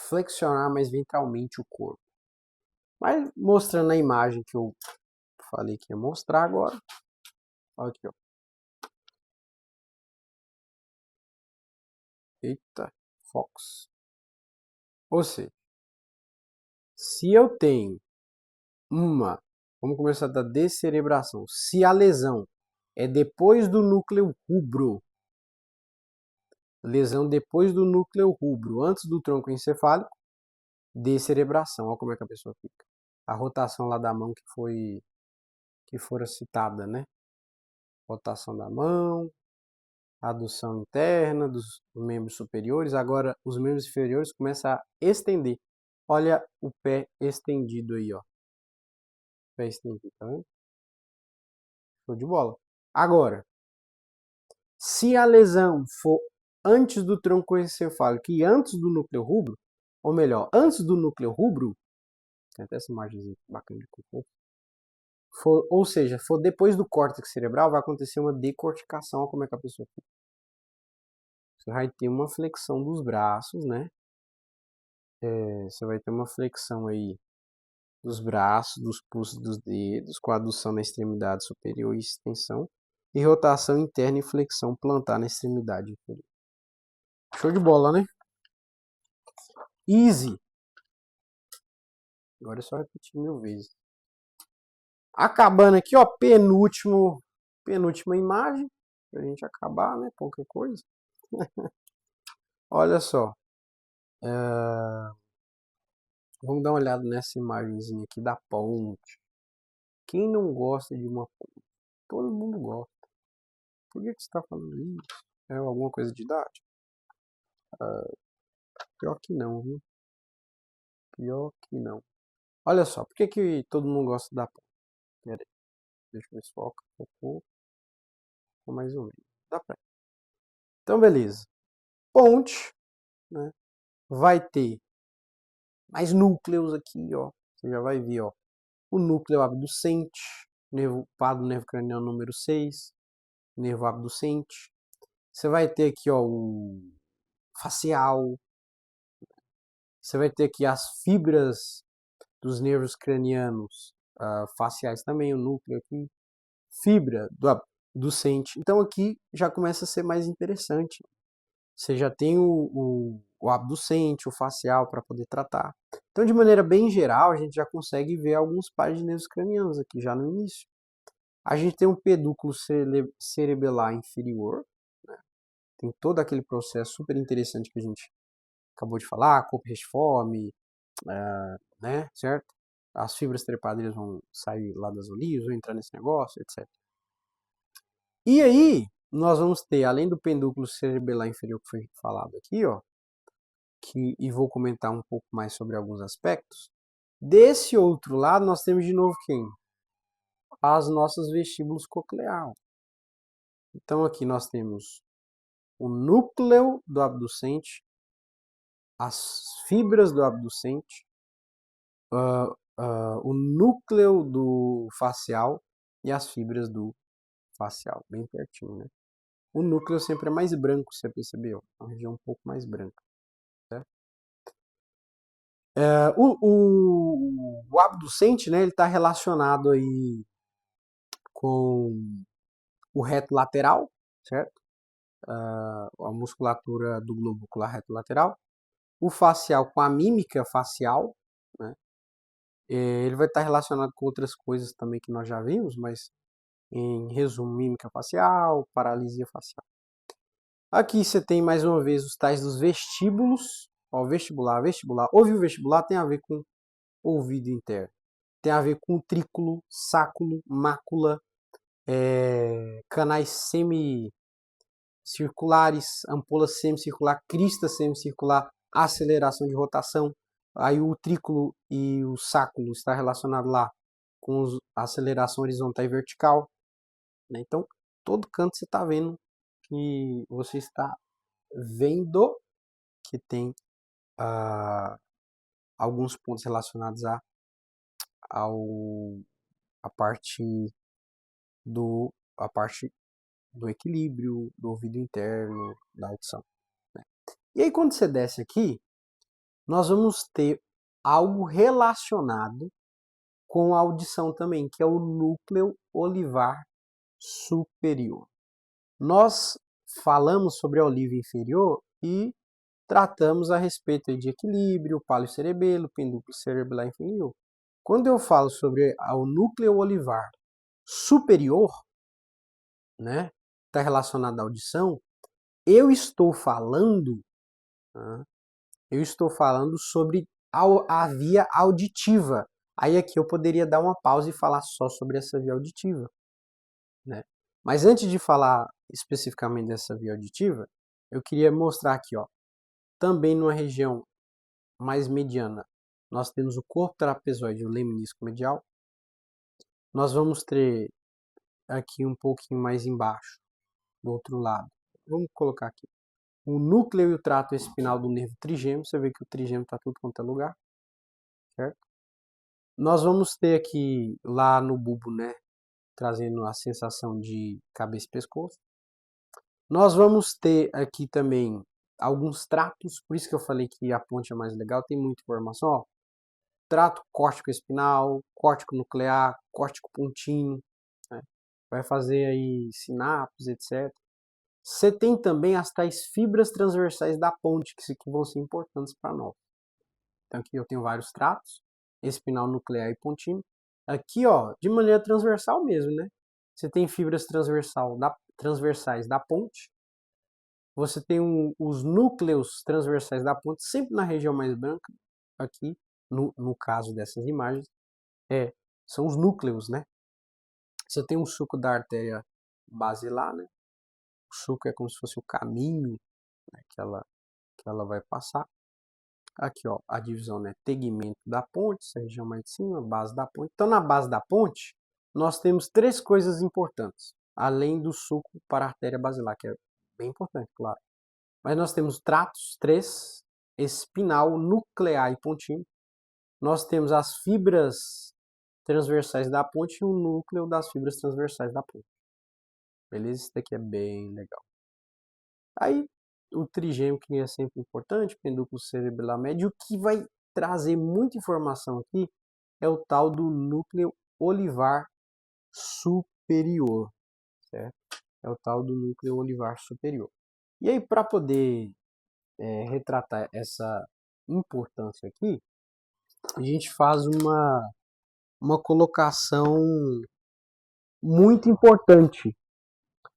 flexionar mais ventralmente o corpo. Mas mostrando a imagem que eu falei que ia mostrar agora, olha aqui, ó. Eita, Fox. Ou seja, se eu tenho vamos começar da descerebração. Se a lesão é depois do núcleo rubro, lesão depois do núcleo rubro, antes do tronco encefálico, descerebração. Olha como é que a pessoa fica. A rotação lá da mão que fora citada, né? Rotação da mão, adução interna dos membros superiores. Agora, os membros inferiores começam a estender. Olha o pé estendido aí, ó. Pé estendido, tá vendo? Show de bola. Agora, se a lesão for antes do tronco encefálico e antes do núcleo rubro, ou melhor, antes do núcleo rubro, tem até essa imagem bacana de conforto, ou seja, for depois do córtex cerebral, vai acontecer uma decorticação. Olha como é que a pessoa fica. Você vai ter uma flexão dos braços, né? Você vai ter uma flexão aí dos braços, dos pulsos dos dedos, com adução na extremidade superior e extensão, e rotação interna e flexão plantar na extremidade inferior. Show de bola, né? Easy. Agora é só repetir 1000 vezes. Acabando aqui, ó, penúltima imagem, pra gente acabar, né? Qualquer coisa. Olha só. Vamos dar uma olhada nessa imagenzinha aqui da ponte. Quem não gosta de uma ponte? Todo mundo gosta. Por que você está falando isso? É alguma coisa de idade? Pior que não, viu? Pior que não. Olha só, por que todo mundo gosta da ponte? Pera aí, deixa eu ver se foca. Focou mais ou menos. Dá pra ir. Então, beleza. Ponte, né? Vai ter mais núcleos aqui, ó. Você já vai ver, ó. O núcleo abducente, nervo craniano número 6, nervo abducente. Você vai ter aqui, ó, o facial. Você vai ter aqui as fibras dos nervos cranianos faciais também, o núcleo aqui. Fibra do abducente. Então aqui já começa a ser mais interessante. Você já tem o abducente, o facial para poder tratar. Então, de maneira bem geral, a gente já consegue ver alguns pares de nervos cranianos aqui já no início. A gente tem um pedúnculo cerebelar inferior, né? Tem todo aquele processo super interessante que a gente acabou de falar, corpo restiforme, né, certo? As fibras trepadeiras vão sair lá das olivas, vão entrar nesse negócio, etc. E aí, nós vamos ter, além do pedúnculo cerebelar inferior que foi falado aqui, ó, e vou comentar um pouco mais sobre alguns aspectos. Desse outro lado, nós temos de novo quem? As nossas vestíbulos coclear. Então aqui nós temos o núcleo do abducente, as fibras do abducente, o núcleo do facial e as fibras do facial, bem pertinho, né? o núcleo sempre é mais branco, você percebeu? É uma região um pouco mais branca. Certo? O abducente, né, ele está relacionado aí com o reto lateral, certo? A musculatura do globo ocular reto lateral. O facial com a mímica facial, né? Ele vai estar relacionado com outras coisas também que nós já vimos, mas em resumo, mímica facial, paralisia facial. Aqui você tem mais uma vez os tais dos vestíbulos. Ó, vestibular, vestibular. Ouvir o vestibular tem a ver com ouvido interno. Tem a ver com trículo, sáculo, mácula, canais semicirculares, ampola semicircular, crista semicircular, aceleração de rotação. Aí o trículo e o sáculo está relacionado lá com a aceleração horizontal e vertical. Né? Então, todo canto você está vendo que você está vendo que tem alguns pontos relacionados ao, a parte a parte do equilíbrio, do ouvido interno, da audição. Né? E aí quando você desce aqui, nós vamos ter algo relacionado com a audição também, que é o núcleo olivar superior. Nós falamos sobre a oliva inferior e tratamos a respeito de equilíbrio, palio cerebelo, pendúculo cerebelar inferior. Quando eu falo sobre o núcleo olivar superior, né, está relacionado à audição, eu estou falando, né, sobre a via auditiva. Aí aqui eu poderia dar uma pausa e falar só sobre essa via auditiva, né? Mas antes de falar especificamente dessa via auditiva, eu queria mostrar aqui, ó, também numa região mais mediana, nós temos o corpo trapezoide e o lemnisco medial. Nós vamos ter aqui um pouquinho mais embaixo, do outro lado. Vamos colocar aqui o núcleo e o trato espinal do nervo trigêmeo. Você vê que o trigêmeo está tudo quanto é lugar, certo? Nós vamos ter aqui, lá no bulbo, né, trazendo a sensação de cabeça e pescoço. Nós vamos ter aqui também alguns tratos, por isso que eu falei que a ponte é mais legal, tem muita informação, ó. Trato córtico espinal, córtico nuclear, córtico pontino, né? Vai fazer aí sinapses, etc. Você tem também as tais fibras transversais da ponte, que vão ser importantes para nós. Então aqui eu tenho vários tratos, espinal, nuclear e pontino. Aqui, ó, de maneira transversal mesmo, né? Você tem fibras transversais da ponte. Você tem os núcleos transversais da ponte, sempre na região mais branca, aqui, no caso dessas imagens, são os núcleos, né? Você tem um suco da artéria basilar, né? O suco é como se fosse o caminho, né, que ela vai passar. Aqui, ó, a divisão, né? Tegmento da ponte, essa região mais de cima, base da ponte. Então, na base da ponte, nós temos três coisas importantes, além do suco para a artéria basilar, que é bem importante, claro. Mas nós temos tratos, três, espinal, nuclear e pontino. Nós temos as fibras transversais da ponte e o núcleo das fibras transversais da ponte. Beleza? Isso daqui é bem legal. Aí, o trigêmeo, que é sempre importante, pendúculo cerebelar médio, o que vai trazer muita informação aqui é o tal do núcleo olivar superior, certo? É o tal do núcleo olivar superior. E aí, para poder retratar essa importância aqui, a gente faz uma colocação muito importante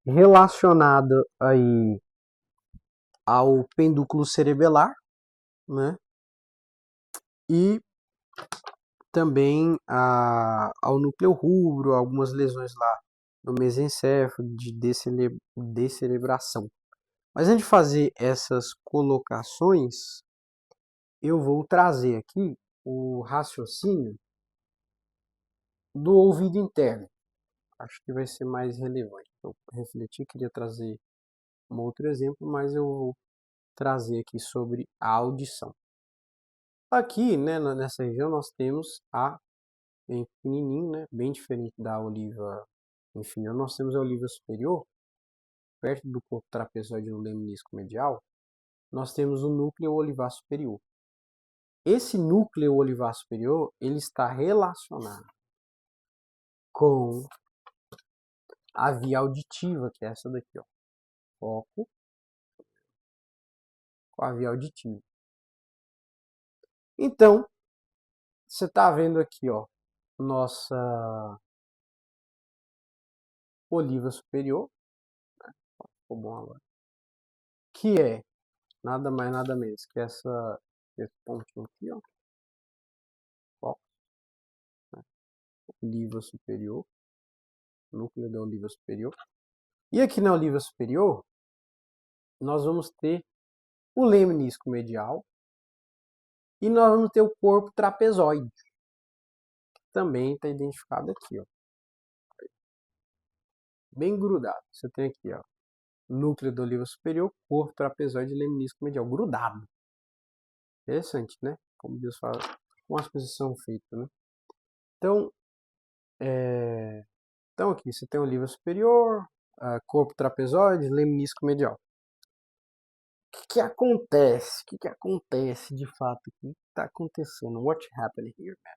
relacionada aí ao pendúculo cerebelar, né? E também ao núcleo rubro, algumas lesões lá no mesencéfalo, de descerebração. Mas antes de fazer essas colocações, eu vou trazer aqui o raciocínio do ouvido interno. Acho que vai ser mais relevante. Eu refleti, queria trazer um outro exemplo, mas eu vou trazer aqui sobre a audição. Aqui, né, nessa região, nós temos bem pequenininho, né, bem diferente da oliva inferior, nós temos a oliva superior. perto do corpo trapezoide no lemnisco medial, nós temos o núcleo olivar superior. Esse núcleo olivar superior, ele está relacionado com a via auditiva, que é essa daqui, ó. Foco com a via auditiva. Então, você está vendo aqui, ó, nossa oliva superior, né? Ficou bom agora. Que é nada mais, nada menos que esse pontinho aqui, ó. Foco, né? Oliva superior, núcleo da oliva superior. E aqui na oliva superior, nós vamos ter o lemnisco medial e nós vamos ter o corpo trapezoide, que também está identificado aqui, ó. Bem grudado. Você tem aqui, ó, núcleo da oliva superior, corpo trapezoide e lemnisco medial, grudado. Interessante, né? Como Deus fala, como as coisas são feitas, né? Então, aqui você tem oliva superior, corpo trapezoide, lemnisco medial. O que acontece? O que acontece de fato? O que está acontecendo? What happened here, man?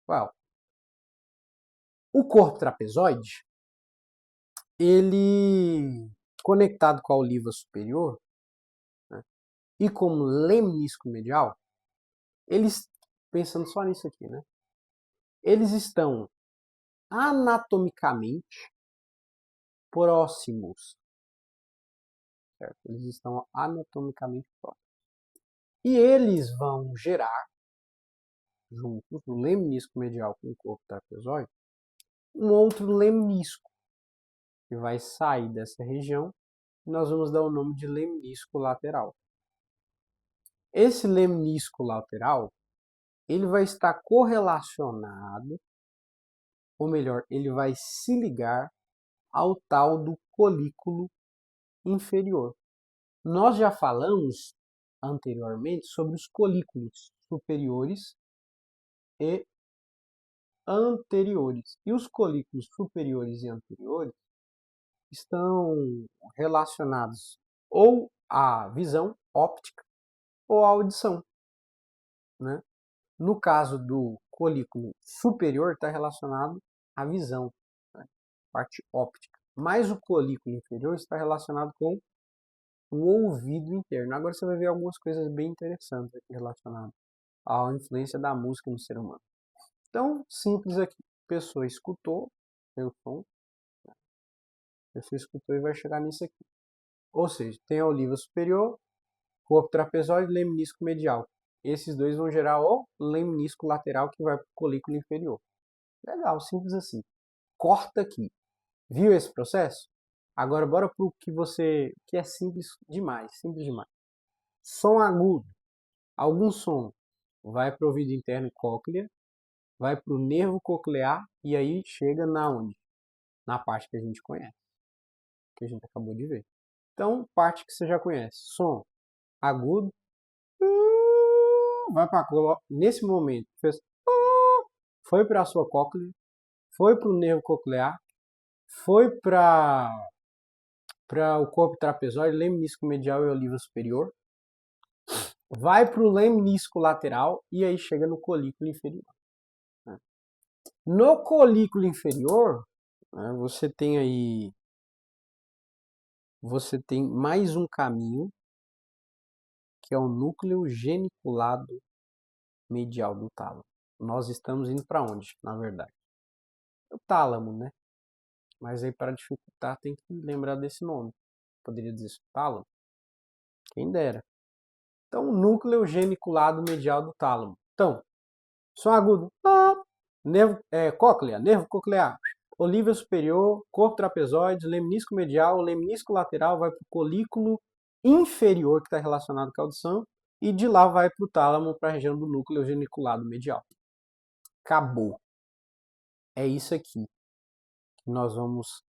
Well, o corpo trapezoide, ele conectado com a oliva superior, né, e como lemnisco medial, eles, pensando só nisso aqui, né? Eles estão anatomicamente próximos, certo? Eles estão anatomicamente próximos. E eles vão gerar, juntos, o lemnisco medial com o corpo trapezoide, um outro lemnisco, que vai sair dessa região, e nós vamos dar o nome de lemnisco lateral. Esse lemnisco lateral, ele vai estar correlacionado, ou melhor, ele vai se ligar ao tal do colículo inferior. Nós já falamos anteriormente sobre os colículos superiores e anteriores. E os colículos superiores e anteriores estão relacionados ou à visão óptica ou à audição, né? No caso do colículo superior, está relacionado à visão, né? Parte óptica. Mas o colículo inferior está relacionado com o ouvido interno. Agora você vai ver algumas coisas bem interessantes aqui relacionadas à influência da música no ser humano. Então, simples aqui. A pessoa escutou o som, a pessoa escutou e vai chegar nisso aqui. Ou seja, tem a oliva superior, corpo trapezoide e lemnisco medial. Esses dois vão gerar o lemnisco lateral que vai para o colículo inferior. Legal, simples assim. Corta aqui. Viu esse processo? Agora bora para o que é simples demais, Som agudo. Algum som vai para o ouvido interno cóclea, vai para o nervo coclear e aí chega na onde? Na parte que a gente conhece, que a gente acabou de ver. Então, parte que você já conhece. Som agudo, vai para a cóclea. Nesse momento, foi para a sua cóclea, foi para o nervo coclear, foi para o corpo trapezoide, lemnisco medial e oliva superior, vai para o lemnisco lateral e aí chega no colículo inferior. No colículo inferior, né, você tem mais um caminho, que é o núcleo geniculado medial do tálamo. Nós estamos indo para onde, na verdade? O tálamo, né? Mas aí para dificultar tem que lembrar desse nome. Poderia dizer tálamo? Quem dera. Então, núcleo geniculado medial do tálamo. Então, som agudo, nervo, cóclea, nervo coclear, oliva superior, corpo trapezoide, lemnisco medial, lemnisco lateral vai para o colículo inferior, que está relacionado com a audição, e de lá vai para o tálamo, para a região do núcleo geniculado medial. Acabou. É isso aqui que nós vamos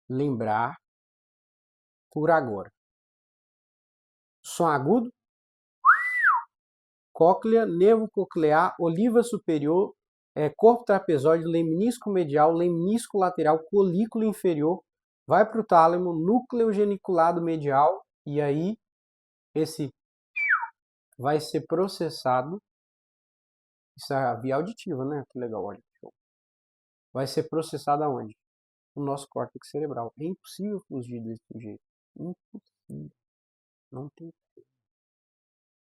lembrar por agora. Som agudo, cóclea, nervo coclear, oliva superior, corpo trapezoide, lemnisco medial, lemnisco lateral, colículo inferior, vai para o tálamo, núcleo geniculado medial, e aí esse vai ser processado. Isso é a via auditiva, né? Que legal, olha. Vai ser processado aonde? No nosso córtex cerebral. É impossível fugir desse jeito. Impossível. Não tem.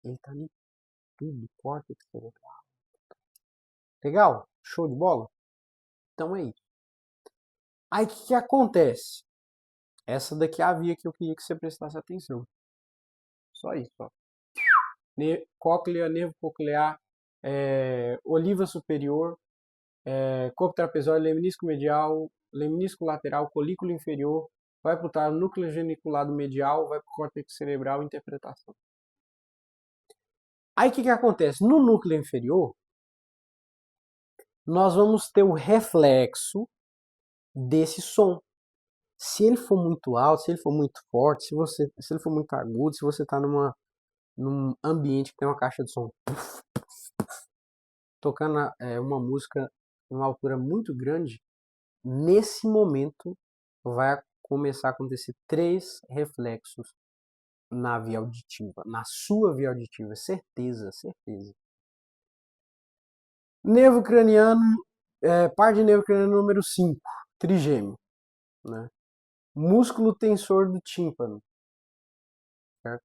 Ele tá em tudo, córtex cerebral. Legal? Show de bola? Então é isso. Aí o que acontece? Essa daqui é a via que eu queria que você prestasse atenção. Só isso, ó. Cóclea, nervo coclear, oliva superior, corpo trapezoide, lemnisco medial, lemnisco lateral, colículo inferior, vai para o núcleo geniculado medial, vai para o córtex cerebral, interpretação. Aí o que acontece? No núcleo inferior, nós vamos ter o reflexo desse som. Se ele for muito alto, se ele for muito forte, se ele for muito agudo, se você está num ambiente que tem uma caixa de som tocando uma música em uma altura muito grande, nesse momento vai começar a acontecer 3 reflexos na via auditiva, na sua via auditiva, certeza, certeza. Nervo craniano, par de nervo craniano número 5, trigêmeo, né? Músculo tensor do tímpano, certo?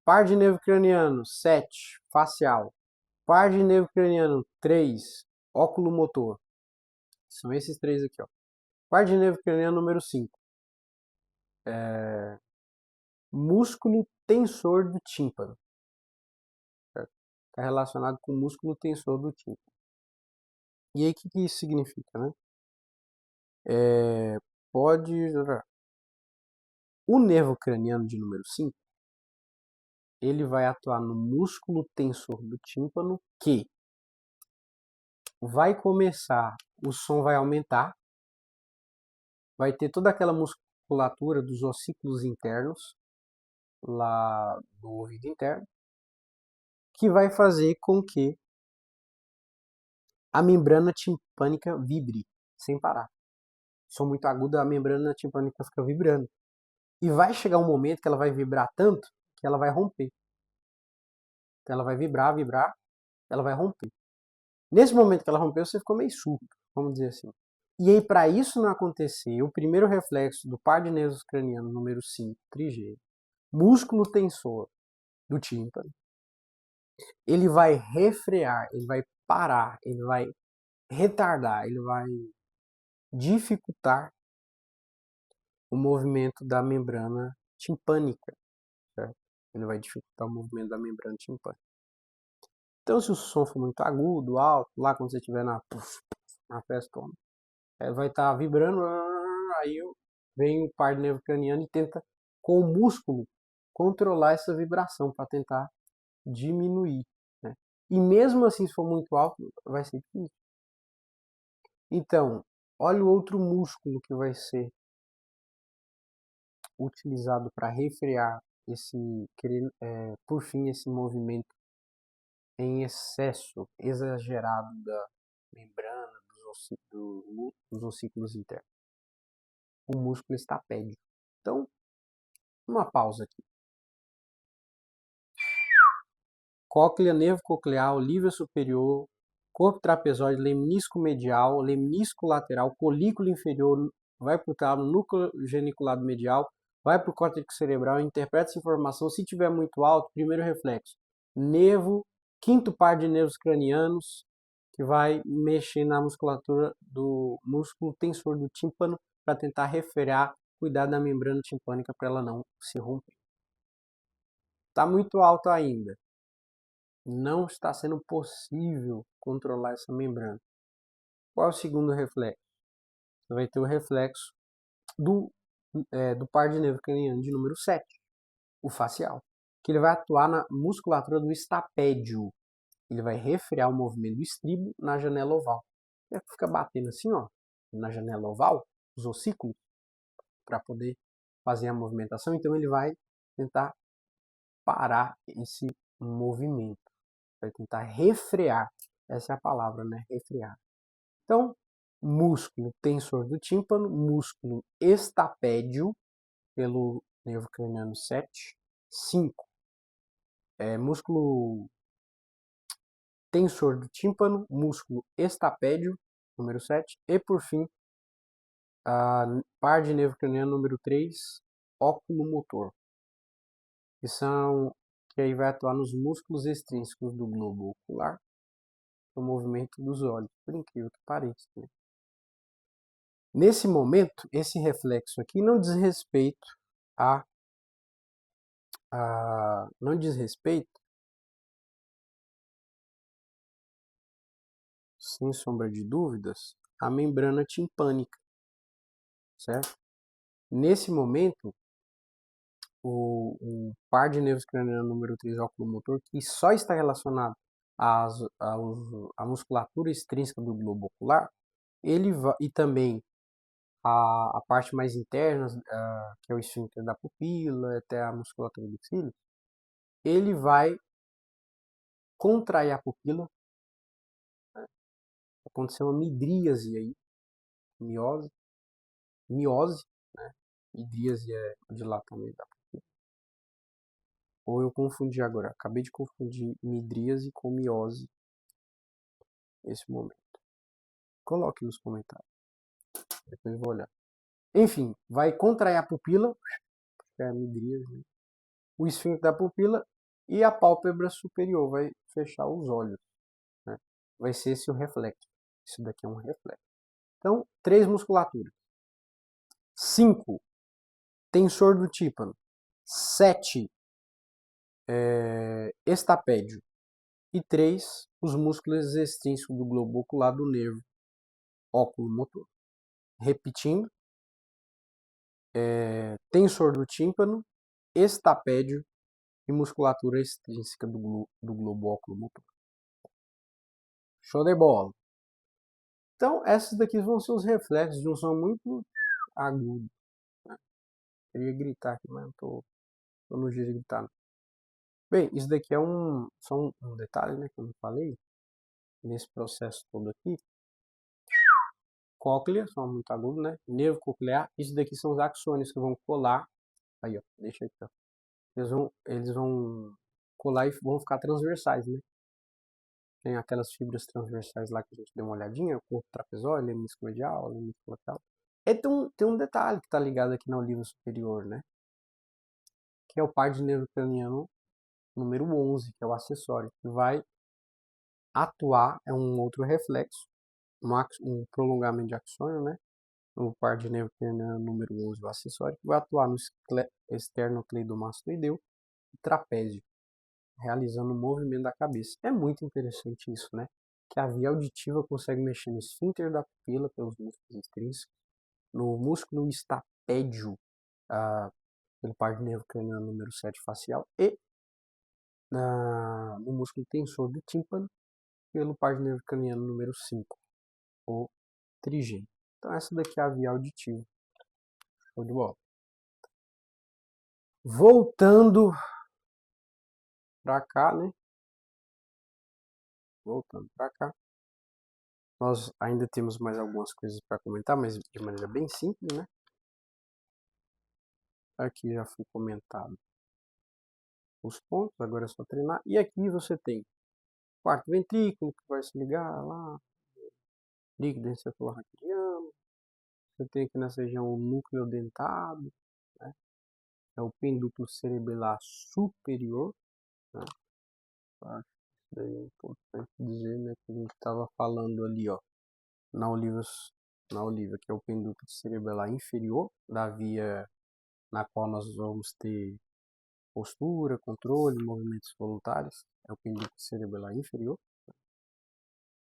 Par de nervo craniano 7, facial. Par de nervo craniano 3, oculomotor. São esses 3 aqui, ó. Par de nervo craniano número 5, músculo tensor do tímpano. Está relacionado com o músculo tensor do tímpano. E aí, o que isso significa, né? Pode... O nervo craniano de número 5, ele vai atuar no músculo tensor do tímpano, que vai começar, o som vai aumentar, vai ter toda aquela musculatura dos ossículos internos, lá do ouvido interno, que vai fazer com que a membrana timpânica vibre sem parar. Som muito agudo, a membrana timpânica fica vibrando. E vai chegar um momento que ela vai vibrar tanto que ela vai romper. Então ela vai vibrar, vibrar, ela vai romper. Nesse momento que ela rompeu, você ficou meio surdo, vamos dizer assim. E aí, para isso não acontecer, o primeiro reflexo do par de nervos cranianos número 5, trigêmeo, músculo tensor do tímpano, ele vai refrear, ele vai parar, ele vai retardar, ele vai dificultar o movimento da membrana timpânica, certo? Ele vai dificultar o movimento da membrana timpânica. Então, se o som for muito agudo, alto, lá quando você estiver na festona, vai estar vibrando, aí vem o par de nervo craniano e tenta, com o músculo, controlar essa vibração para tentar diminuir, né? E mesmo assim, se for muito alto, vai ser difícil. Então, olha o outro músculo que vai ser utilizado para refrear por fim, esse movimento em excesso, exagerado da membrana dos ossículos internos. O músculo estapédio. Então, uma pausa aqui. Cóclea, nervo coclear, líbia superior, corpo trapezoide, lemnisco medial, lemnisco lateral, colículo inferior, vai para o tálamo, núcleo geniculado medial, vai para o córtex cerebral, interpreta essa informação. Se tiver muito alto, primeiro reflexo, nervo, quinto par de nervos cranianos, que vai mexer na musculatura do músculo tensor do tímpano para tentar refrear, cuidar da membrana timpânica para ela não se romper. Está muito alto ainda. Não está sendo possível controlar essa membrana. Qual é o segundo reflexo? Você vai ter o reflexo do par de nervo craniano de número 7, o facial, que ele vai atuar na musculatura do estapédio. Ele vai refrear o movimento do estribo na janela oval. Ele fica batendo assim, ó, na janela oval, os ossículos, para poder fazer a movimentação. Então ele vai tentar parar esse movimento. Vai tentar refrear. Essa é a palavra, né? Refrear. Então, músculo tensor do tímpano, músculo estapédio, pelo nervo craniano 7. 5. Músculo tensor do tímpano, músculo estapédio, número 7. E, por fim, a par de nervo craniano número 3, oculomotor, que aí vai atuar nos músculos extrínsecos do globo ocular, o movimento dos olhos, por incrível que pareça, né? Nesse momento, esse reflexo aqui não diz respeito não diz respeito, sem sombra de dúvidas, à membrana timpânica, certo? Nesse momento, o par de nervos craniano número 3 oculomotor, que só está relacionado à musculatura extrínseca do globo ocular, e também a parte mais interna, que é o esfíncter da pupila, até a musculatura do cílio, ele vai contrair a pupila, acontecer uma midríase aí, miose, né? Midríase é o dilatamento da pupila. Ou eu confundi agora, acabei de confundir midríase com miose nesse momento. Coloque nos comentários, depois eu vou olhar. Enfim, vai contrair a pupila, que é a midríase, né? O esfíncter da pupila e a pálpebra superior vai fechar os olhos, né? Vai ser esse o reflexo. Isso daqui é um reflexo. Então, 3 musculaturas. 5, tensor do tímpano. 7, estapédio. E 3, os músculos extrínsecos do globo ocular do nervo oculomotor. Repetindo, tensor do tímpano, estapédio e musculatura extrínseca do globo oculomotor. Show de bola! Então, esses daqui vão ser os reflexos de um som muito agudo, né? Queria gritar aqui, mas não tô no dia de gritar, não. Bem, isso daqui é só um detalhe, né, que eu não falei. Nesse processo todo aqui, cóclea, som muito agudo, né? Nervo coclear, isso daqui são os axônios que vão colar. Aí, ó, deixa aqui, ó. Eles vão colar e vão ficar transversais, né? Tem aquelas fibras transversais lá que a gente deu uma olhadinha, o corpo trapezóide, lemnisco medial, lemnisco lateral. E tem um detalhe que está ligado aqui na oliva superior, né? Que é o par de nervo craniano número 11, que é o acessório, que vai atuar, é um outro reflexo, um prolongamento de axônio, né? O par de nervo craniano número 11, o acessório, que vai atuar no esternocleidomastoideu e trapézio, realizando o movimento da cabeça. É muito interessante isso, né? Que a via auditiva consegue mexer no esfíncter da pupila pelos músculos extrínsecos, no músculo estapédio, pelo par de nervo craniano número 7 facial, e no músculo tensor do tímpano, pelo par de nervo craniano número 5, ou trigêmeo. Então essa daqui é a via auditiva. Show de bola. Voltando para cá, né? Voltando para cá. Nós ainda temos mais algumas coisas para comentar, mas de maneira bem simples, né? Aqui já foi comentado os pontos, agora é só treinar. E aqui você tem o quarto ventrículo, que vai se ligar lá, líquido encefalorraquidiano. Você tem aqui nessa região o núcleo dentado, né? É o pendúculo cerebelar superior, né? Acho que daí é importante dizer, né, que a gente estava falando ali, ó, na oliva, que é o pendúculo cerebelar inferior, da via na qual nós vamos ter postura, controle, movimentos voluntários, é o pendúculo cerebelar inferior,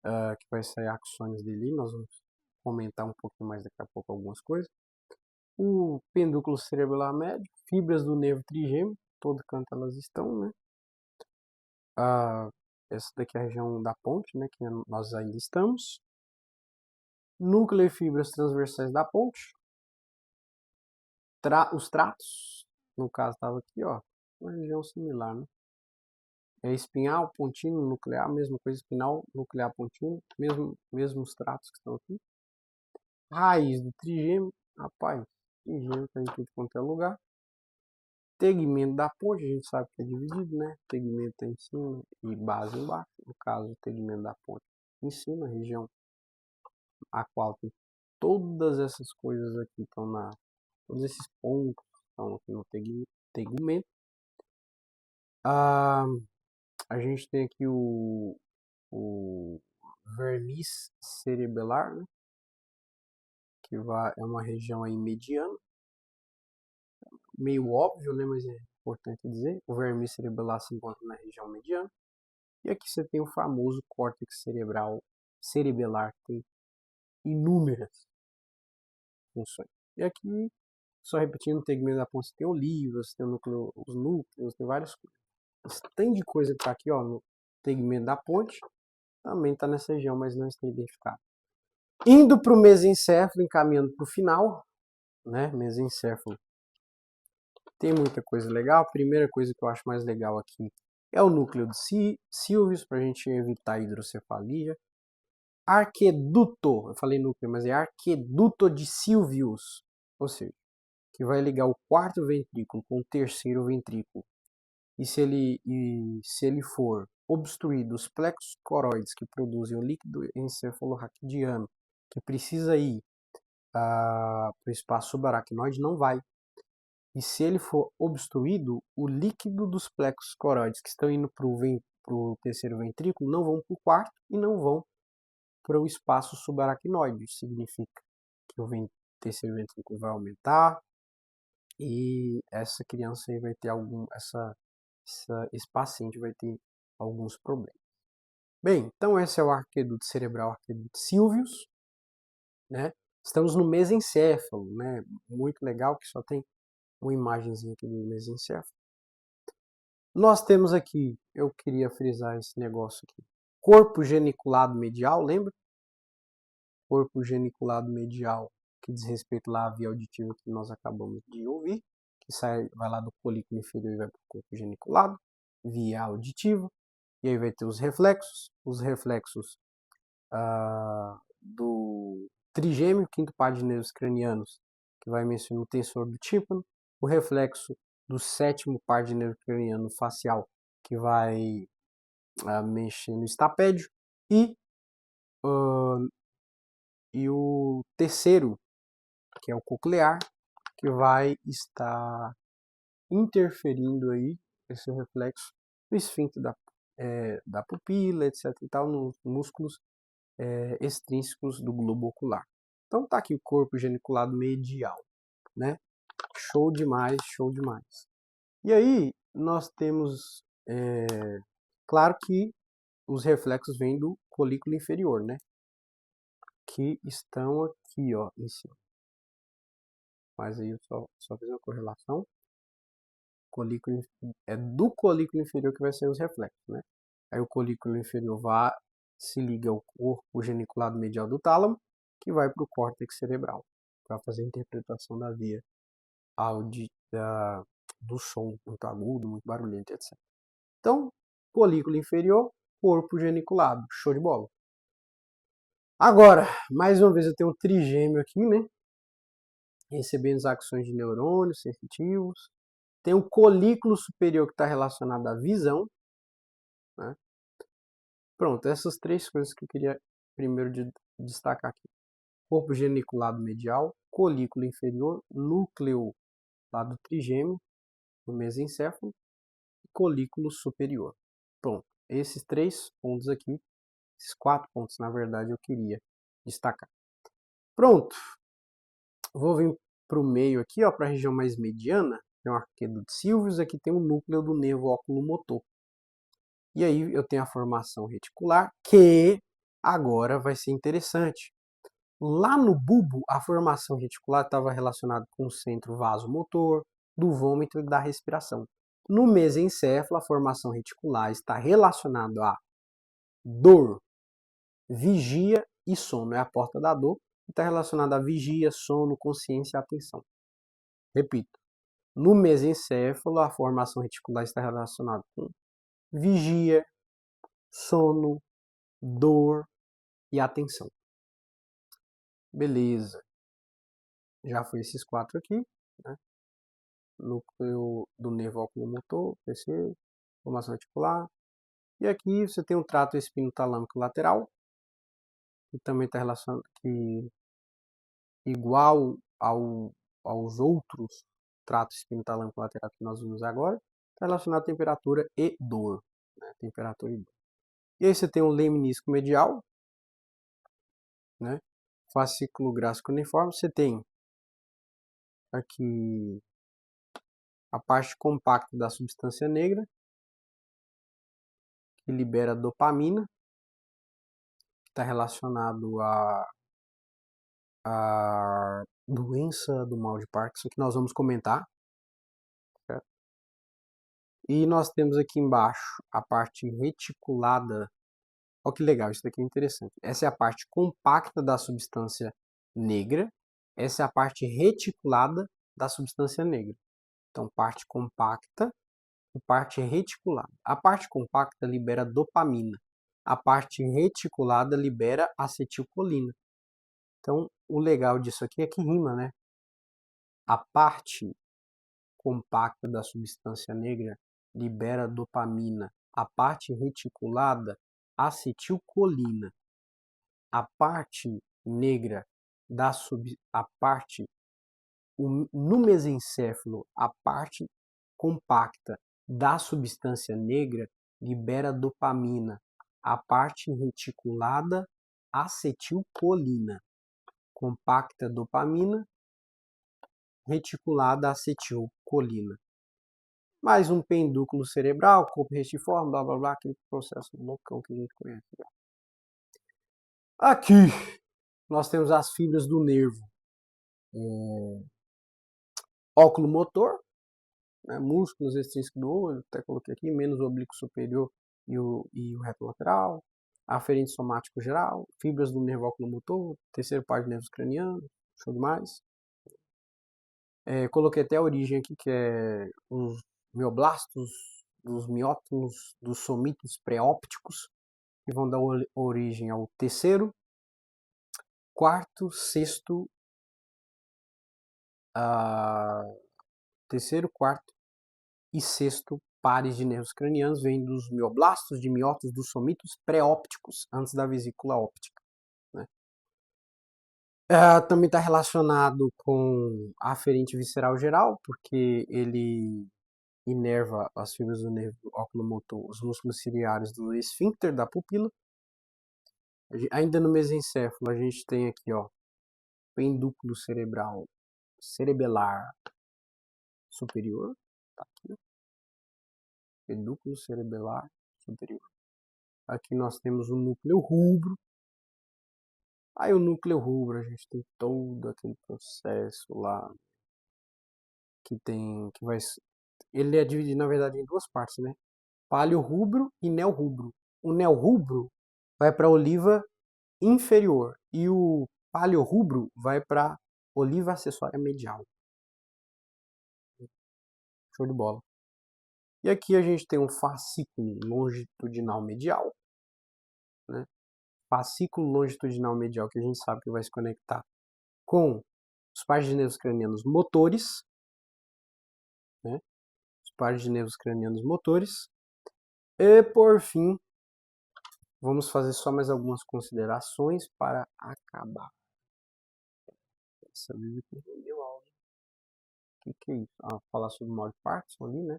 que vai sair axônios dele, nós vamos comentar um pouquinho mais daqui a pouco algumas coisas. O pendúculo cerebelar médio, fibras do nervo trigêmeo, todo canto elas estão, né? Essa daqui é a região da ponte, né, que nós ainda estamos. Núcleo e fibras transversais da ponte. Os tratos, no caso estava aqui, ó, uma região similar, né? É espinhal, pontínuo, nuclear, mesma coisa, espinal, nuclear, pontínuo, mesmos tratos que estão aqui. Raiz do trigêmeo, rapaz, trigêmeo tá em tudo quanto é lugar. Tegmento da ponte, a gente sabe que é dividido, né? Tegmento tá em cima e base embaixo. No caso, o tegmento da ponte em cima, a região a qual tem todas essas coisas aqui estão todos esses pontos estão aqui no tegmento. A gente tem aqui o verniz cerebelar, né? Que é uma região aí mediana, meio óbvio, né? Mas é importante dizer. O verniz cerebelar se encontra na região mediana. E aqui você tem o famoso córtex cerebelar, que tem inúmeras funções. E aqui, só repetindo, o tegmento da ponte tem olivas, tem os núcleos, tem várias coisas. Tem de coisa que está aqui, ó, no tegmento da ponte, também está nessa região, mas não está identificado. Indo para o mesencéfalo, encaminhando para o final, né? Mesencéfalo tem muita coisa legal. A primeira coisa que eu acho mais legal aqui é o núcleo de Sylvius, para a gente evitar a hidrocefalia. Arqueduto, eu falei núcleo, mas é arqueduto de Sylvius, ou seja, que vai ligar o quarto ventrículo com o terceiro ventrículo. E se ele for obstruído, os plexos coroides que produzem o líquido encefalorraquidiano, que precisa ir para o espaço subaracnoide, não vai. E se ele for obstruído, o líquido dos plexos coroides que estão indo para o terceiro ventrículo não vão para o quarto e não vão para o espaço subaracnoide. Isso significa que o terceiro ventrículo vai aumentar e essa criança aí vai ter esse paciente vai ter alguns problemas. Bem, então esse é o arqueduto cerebral, arqueduto Sylvius, né? Estamos no mesencéfalo, né? Muito legal que só tem uma imagenzinha aqui do mesencéfalo. Nós temos aqui, eu queria frisar esse negócio aqui, corpo geniculado medial, lembra? Corpo geniculado medial, que diz respeito lá à via auditiva que nós acabamos de ouvir, que vai lá do colículo inferior e vai para o corpo geniculado, via auditiva, e aí vai ter os reflexos do trigêmeo, quinto par de nervos cranianos, que vai mencionar o tensor do tímpano, o reflexo do sétimo par de nervo craniano facial, que vai mexer no estapédio, e o terceiro, que é o coclear, que vai estar interferindo aí, esse reflexo, no esfíncter da pupila, etc. e tal, nos músculos extrínsecos do globo ocular. Então tá aqui o corpo geniculado medial, né? Show demais, show demais. E aí nós temos, claro que os reflexos vêm do colículo inferior, né? Que estão aqui, ó, em cima. Mas aí eu só fiz uma correlação. É do colículo inferior que vai ser os reflexos, né? Aí o colículo inferior se liga ao corpo geniculado medial do tálamo, que vai para o córtex cerebral, para fazer a interpretação da via do som muito agudo, muito barulhento, etc. Então, colículo inferior, corpo geniculado, show de bola. Agora, mais uma vez eu tenho um trigêmeo aqui, né? Recebendo as ações de neurônios sensitivos. Tem o colículo superior que está relacionado à visão, né? Pronto, essas três coisas que eu queria primeiro destacar aqui. Corpo geniculado medial, colículo inferior, núcleo lá do trigêmeo, no mesencéfalo, e colículo superior. Pronto, esses três pontos aqui, esses 4 pontos, na verdade, eu queria destacar. Pronto, vou vir para o meio aqui, para a região mais mediana, tem o arqueduto Sylvius, aqui tem o núcleo do nervo oculomotor. E aí eu tenho a formação reticular, que agora vai ser interessante. Lá no bulbo, a formação reticular estava relacionada com o centro vasomotor, do vômito e da respiração. No mesencéfalo, a formação reticular está relacionada a dor, vigia e sono. É a porta da dor, e está relacionada a vigia, sono, consciência e atenção. Repito, no mesencéfalo, a formação reticular está relacionada com vigia, sono, dor e atenção. Beleza. Já foi esses 4 aqui, né? Núcleo do nervo oculomotor, PC, formação articular. E aqui você tem um trato espinotalâmico lateral, que também está relacionado, que igual aos outros tratos espinotalâmico lateral que nós vimos agora, está relacionado à temperatura e dor. Né? Temperatura e dor. E aí você tem o lemnisco medial, né? Fascículo gráfico uniforme. Você tem aqui a parte compacta da substância negra, que libera dopamina, que está relacionado à doença do mal de Parkinson, que nós vamos comentar. Certo? E nós temos aqui embaixo a parte reticulada. Olha que legal, isso daqui é interessante. Essa é a parte compacta da substância negra. Essa é a parte reticulada da substância negra. Então, parte compacta e parte reticulada. A parte compacta libera dopamina. A parte reticulada libera acetilcolina. Então, o legal disso aqui é que rima, né? A parte compacta da substância negra libera dopamina. A parte reticulada, acetilcolina. A parte negra a parte no mesencéfalo, a parte compacta da substância negra libera dopamina. A parte reticulada, acetilcolina. Compacta, dopamina. Reticulada, acetilcolina. Mais um pendúculo cerebral, corpo restiforme, blá blá blá, aquele processo loucão que a gente conhece. Aqui nós temos as fibras do nervo óculo-motor, né, músculos extrínsecos do olho, até coloquei aqui, menos o oblíquo superior e o reto lateral, aferente somático geral, fibras do nervo óculo-motor, terceiro par de nervos cranianos, show demais. Coloquei até a origem aqui, que é os mioblastos, dos miótonos, dos somitos pré-ópticos, que vão dar origem ao terceiro, quarto, sexto, terceiro, quarto e sexto pares de nervos cranianos, vêm dos mioblastos, de miótonos, dos somitos pré-ópticos, antes da vesícula óptica. Né? Também está relacionado com a aferente visceral geral, porque ele inerva as fibras do nervo oculomotor, os músculos ciliares do esfíncter da pupila. Ainda no mesencéfalo, a gente tem aqui, ó, pendúculo cerebral cerebelar superior, tá aqui, pedúnculo cerebelar superior. Aqui nós temos o núcleo rubro. Aí o núcleo rubro, a gente tem todo aquele processo lá ele é dividido na verdade em duas partes, né? Paleorrubro e neorrubro. O neorrubro vai para a oliva inferior e o paleorrubro vai para a oliva acessória medial. Show de bola. E aqui a gente tem um fascículo longitudinal medial, né? Fascículo longitudinal medial que a gente sabe que vai se conectar com os pares de nervos cranianos motores, né? Os pares de nervos cranianos motores. E por fim, vamos fazer só mais algumas considerações para acabar. Essa vídeo que rendeu áudio. O que é isso? Falar sobre o mal de Parkinson ali, né?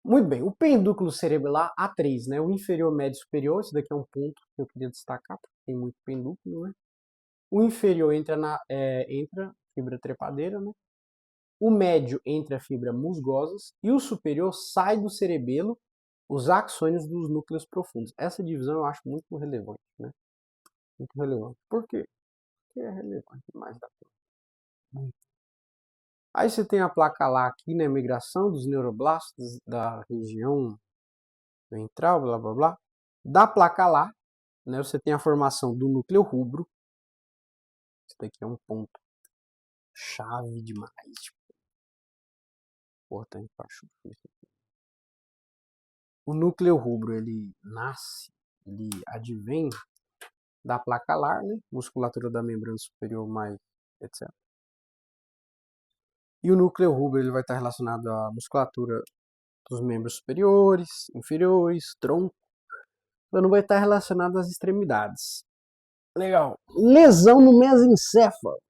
Muito bem, o pendúculo cerebelar A3, né? O inferior, médio e superior, esse daqui é um ponto que eu queria destacar, porque tem muito pendúculo, né? O inferior entra fibra trepadeira, né? O médio entra a fibra musgosas e o superior sai do cerebelo, os axônios dos núcleos profundos. Essa divisão eu acho muito relevante, né? Muito relevante. Por quê? Porque é relevante demais da conta. Aí você tem a placa lá aqui, né? Migração dos neuroblastos da região ventral, blá blá blá. Da placa lá, né? Você tem a formação do núcleo rubro. Isso daqui é um ponto chave demais. Tipo, importante para o núcleo rubro, ele nasce, ele advém da placa alar, né? Musculatura da membrana superior mais, etc. E o núcleo rubro ele vai estar relacionado à musculatura dos membros superiores, inferiores, tronco. Então não vai estar relacionado às extremidades. Legal. Lesão no mesencéfalo.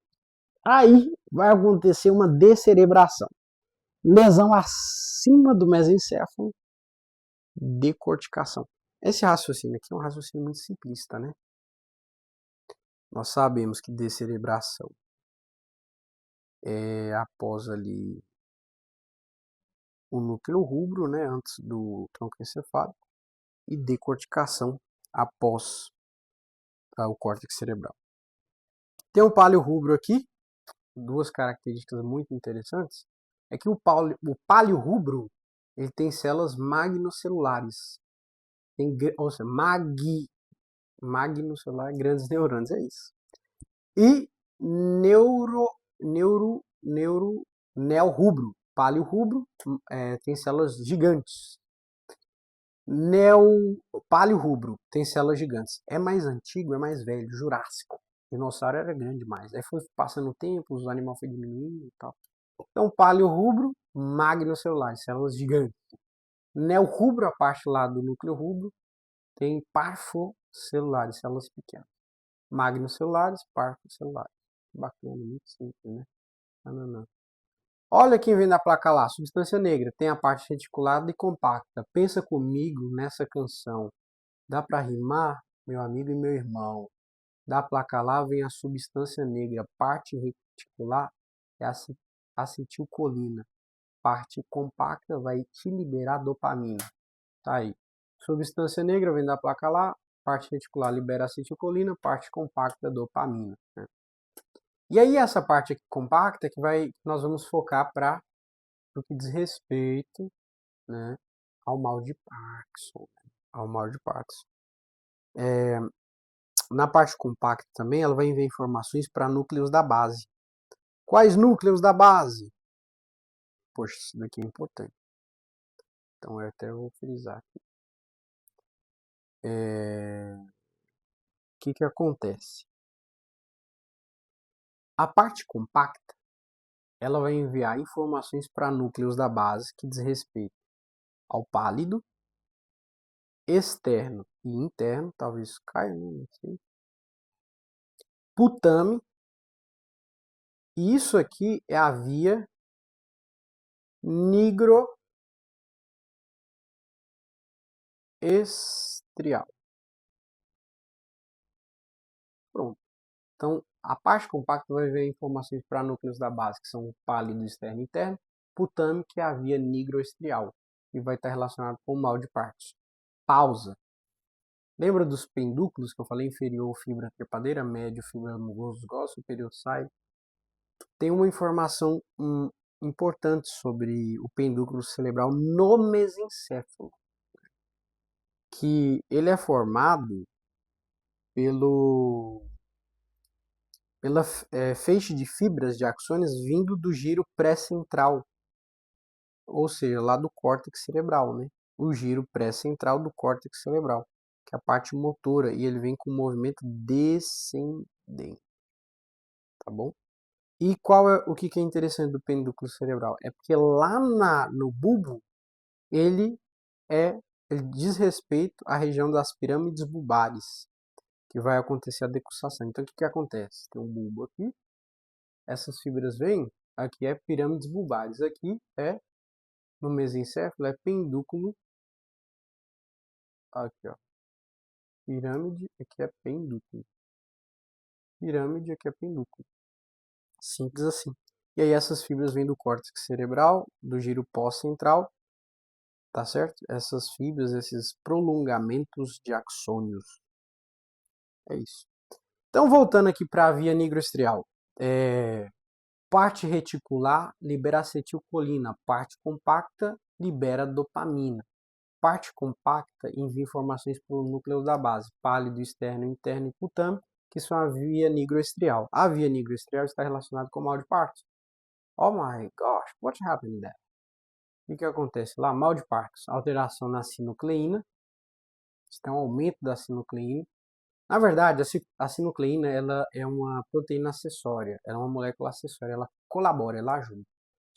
Aí vai acontecer uma descerebração. Lesão acima do mesencéfalo, decorticação. Esse raciocínio aqui é um raciocínio muito simplista, né? Nós sabemos que descerebração é após ali o núcleo rubro, né, antes do tronco encefálico, e decorticação após o córtex cerebral. Tem um palio rubro aqui, duas características muito interessantes, é que o palio rubro ele tem células magnocelulares, ou seja, magnocelular, grandes neurônios, é isso. E neorubro, palio-rubro, tem células gigantes. Palio-rubro tem células gigantes. É mais antigo, é mais velho, Jurássico. O dinossauro era grande demais. Aí foi passando o tempo, os animais foram diminuindo e tal. Então, palio-rubro, magnocelular, células gigantes. Neorubro, a parte lá do núcleo rubro, tem parfocelulares, células pequenas. Magnocelulares, parfocelulares. Bacana, muito simples, né? Não. Olha quem vem da placa lá, substância negra, tem a parte reticulada e compacta. Pensa comigo nessa canção. Dá para rimar, meu amigo e meu irmão? Da placa lá vem a substância negra, parte reticular é acetilcolina. Parte compacta vai te liberar dopamina. Tá aí. Substância negra vem da placa lá, parte reticular libera acetilcolina, parte compacta dopamina. Né? E aí essa parte aqui compacta que nós vamos focar para o que diz respeito, né, ao mal de Parkinson. Ao mal de Parkinson. Na parte compacta também ela vai enviar informações para núcleos da base. Quais núcleos da base? Poxa, isso daqui é importante. Então eu até vou frisar aqui. O que acontece? A parte compacta ela vai enviar informações para núcleos da base que diz respeito ao pálido, externo e interno, talvez caia, não sei. Putame, e isso aqui é a via nigroestrial. Pronto. Então, a parte compacta vai ver informações para núcleos da base, que são o pálido externo e interno, putame, que é a via nigroestrial, e vai estar relacionado com o mal de Parkinson. Pausa. Lembra dos pendúculos que eu falei? Inferior, fibra trepadeira, médio, fibra musgoso, superior, sai. Tem uma informação importante sobre o pendúculo cerebral no mesencéfalo, que ele é formado pela feixe de fibras de axônios vindo do giro pré-central, ou seja, lá do córtex cerebral, né? O giro pré-central do córtex cerebral, que é a parte motora, e ele vem com um movimento descendente, tá bom? E o que é interessante do pendúculo cerebral? É porque lá no bulbo, ele diz respeito à região das pirâmides bulbares, que vai acontecer a decussação. Então, o que acontece? Tem um bulbo aqui, essas fibras vêm, aqui é pirâmides bulbares, aqui é, no mesencéfalo, é pendúculo, aqui ó, pirâmide, aqui é pendúculo, pirâmide, aqui é pendúculo, simples assim. E aí essas fibras vêm do córtex cerebral, do giro pós-central, tá certo? Essas fibras, esses prolongamentos de axônios, é isso. Então, voltando aqui para a via nigroestrial, parte reticular libera acetilcolina, parte compacta libera dopamina. Parte compacta envia informações para o núcleo da base, pálido, externo, interno e putame, que são a via nigroestrial. A via nigroestrial está relacionada com o mal de Parkinson. Oh my gosh, what happened there? O que acontece lá? Mal de Parkinson, alteração na sinucleína, tem um aumento da sinucleína, Na verdade, a sinucleína ela é uma proteína acessória, ela é uma molécula acessória, ela colabora, ela ajuda.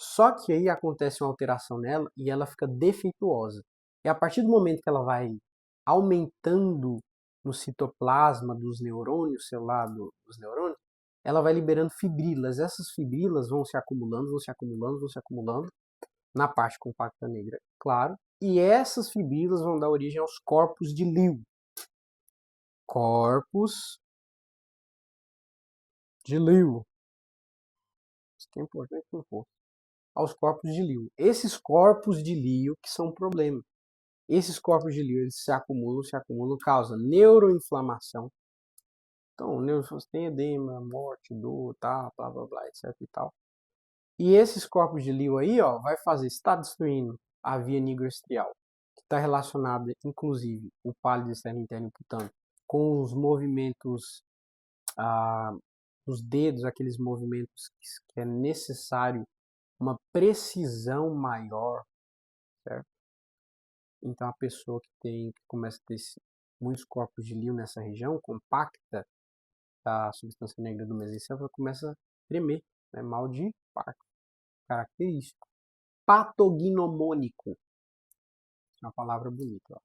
Só que aí acontece uma alteração nela e ela fica defeituosa. E a partir do momento que ela vai aumentando no citoplasma dos neurônios, celular dos neurônios, ela vai liberando fibrilas. Essas fibrilas vão se acumulando, vão se acumulando, vão se acumulando na parte compacta negra, claro. E essas fibrilas vão dar origem aos corpos de Lewis. Corpos de Lewis. Isso que é importante um pouco. Aos corpos de Lewis. Esses corpos de Lewis que são um problema. Esses corpos de Lewis eles se acumulam, causam neuroinflamação. Então, neuroinflamação tem edema, morte, dor, tá, blá, blá, blá, etc e tal. E esses corpos de Lewis aí, ó, vai fazer, está destruindo a via nigroestrial, que está relacionada, inclusive, o pálido externo interno imputante, com os movimentos dos dedos, aqueles movimentos que é necessário uma precisão maior, certo? Então a pessoa que começa a ter muitos corpos de Lewis nessa região, compacta a substância negra do mesencéfalo, começa a tremer, né? Mal de Parkinson, característico. Patognomônico, é uma palavra bonita. Ó.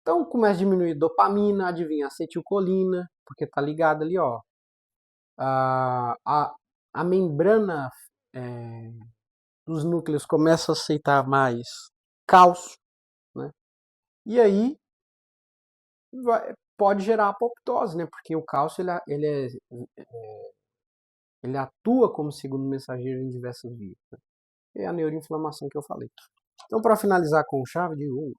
Então começa a diminuir dopamina, adivinha, acetilcolina, porque tá ligado ali, ó. A membrana dos núcleos começa a aceitar mais cálcio, né? E aí pode gerar apoptose, né? Porque o cálcio ele atua como segundo mensageiro em diversas vias. Né? É a neuroinflamação que eu falei. Então, para finalizar com chave de ouro,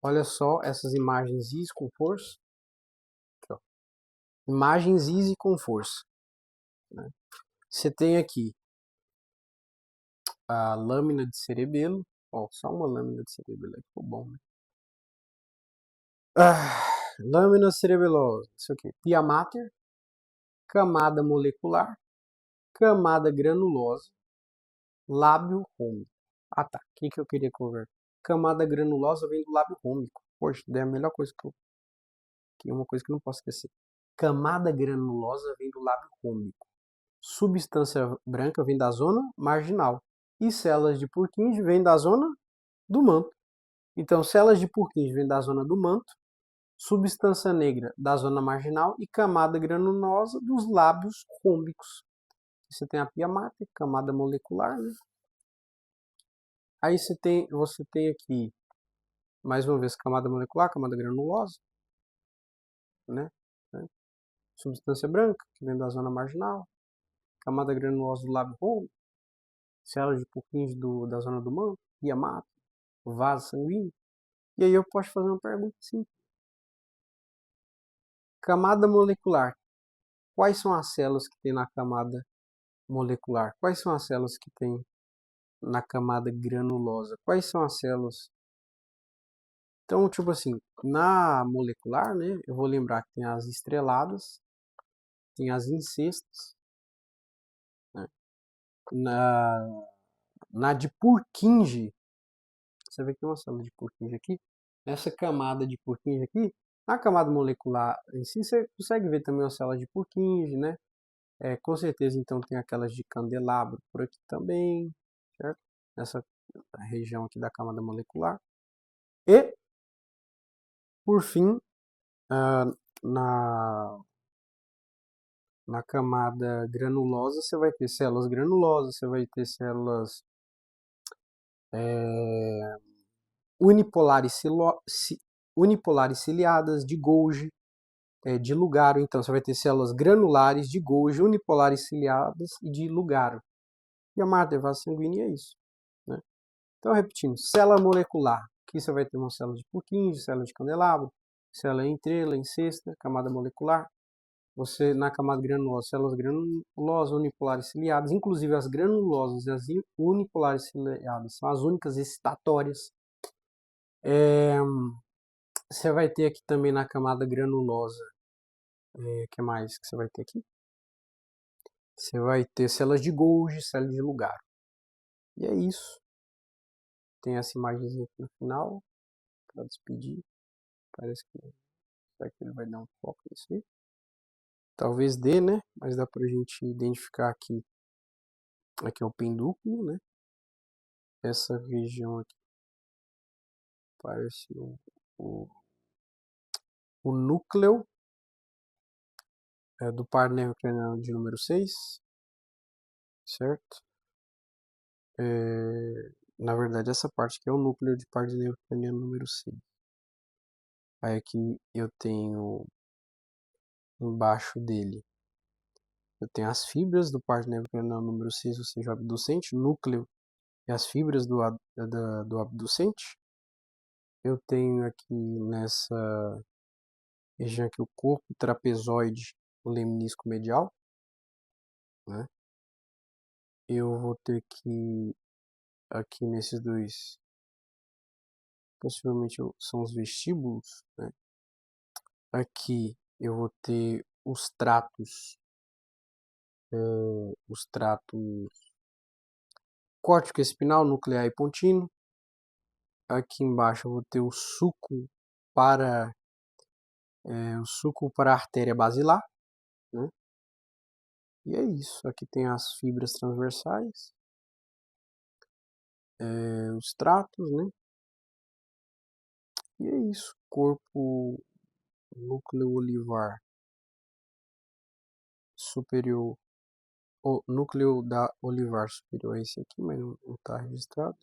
olha só essas imagens easy com força. Aqui, ó. Imagens easy com força. Né? Você tem aqui a lâmina de cerebelo. Ó, só uma lâmina de cerebelo aí, ficou bom, né? Lâmina cerebelosa, isso aqui. Pia mater, camada molecular, camada granulosa, lábio rômico. Ah tá, o que eu queria conversar? Camada granulosa vem do lábio rômico. Poxa, é a melhor coisa que é uma coisa que eu não posso esquecer. Camada granulosa vem do lábio rômico. Substância branca vem da zona marginal. E células de Purkinje vêm da zona do manto. Então, células de Purkinje vêm da zona do manto, substância negra da zona marginal e camada granulosa dos lábios rômbicos. Você tem a pia mater, camada molecular, né? Aí você tem aqui, mais uma vez, camada molecular, camada granulosa, né? Substância branca, que vem da zona marginal, camada granulosa do lábio rômbico, células de Purkinje da zona do manto, pia mater, vaso sanguíneo. E aí eu posso fazer uma pergunta assim. Camada molecular. Quais são as células que tem na camada molecular? Quais são as células que tem na camada granulosa? Quais são as células? Então, tipo assim, na molecular, né, eu vou lembrar que tem as estreladas, tem as incestas, né? Na de Purkinje, você vê que tem uma célula de Purkinje aqui, nessa camada de Purkinje aqui, na camada molecular em si, você consegue ver também uma célula de Purkinje, né? Com certeza, então, tem aquelas de candelabro por aqui também, certo? Nessa região aqui da camada molecular. E, por fim, na, na camada granulosa, você vai ter células granulosas, você vai ter células unipolares, unipolares ciliadas, de Golgi, de Lugaro. Então, você vai ter células granulares de Golgi, unipolares ciliadas e de Lugaro. E a mater vaso sanguínea é isso. Né? Então, repetindo, célula molecular. Aqui você vai ter uma célula de Purkinje, célula de candelabro, célula em trela, em cesta, camada molecular. Você, na camada granulosa, células granulosas, unipolares ciliadas, inclusive as granulosas e as unipolares ciliadas são as únicas excitatórias. Você vai ter aqui também na camada granulosa, o que mais que você vai ter aqui? Você vai ter células de Golgi, células de Lugaro. E é isso. Tem essa imagem aqui no final, para despedir. Parece que Será que ele vai dar um foco nisso aí? Talvez dê, né? Mas dá pra gente identificar aqui. Aqui é o pendúculo, né? Essa região aqui parece o, o núcleo do par nervo craniano de número 6, certo? Na verdade, essa parte aqui é o núcleo de par de nervo craniano número 6. Aí aqui eu tenho embaixo dele, eu tenho as fibras do par de nervo craniano número 6, ou seja, o abducente, núcleo e as fibras do abducente. Eu tenho aqui nessa região aqui o corpo trapezoide, o lemnisco medial, né? Eu vou ter que, aqui nesses dois, possivelmente são os vestíbulos, né? Aqui eu vou ter os tratos córtico espinal, nuclear e pontino. Aqui embaixo eu vou ter para o suco para a artéria basilar, né? E é isso. Aqui tem as fibras transversais, os tratos, né? E é isso. Corpo núcleo olivar superior, o núcleo da olivar superior é esse aqui, mas não está registrado.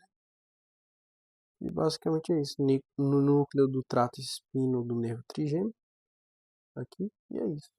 E basicamente é isso. No núcleo do trato espino do nervo trigêmeo, aqui, e é isso.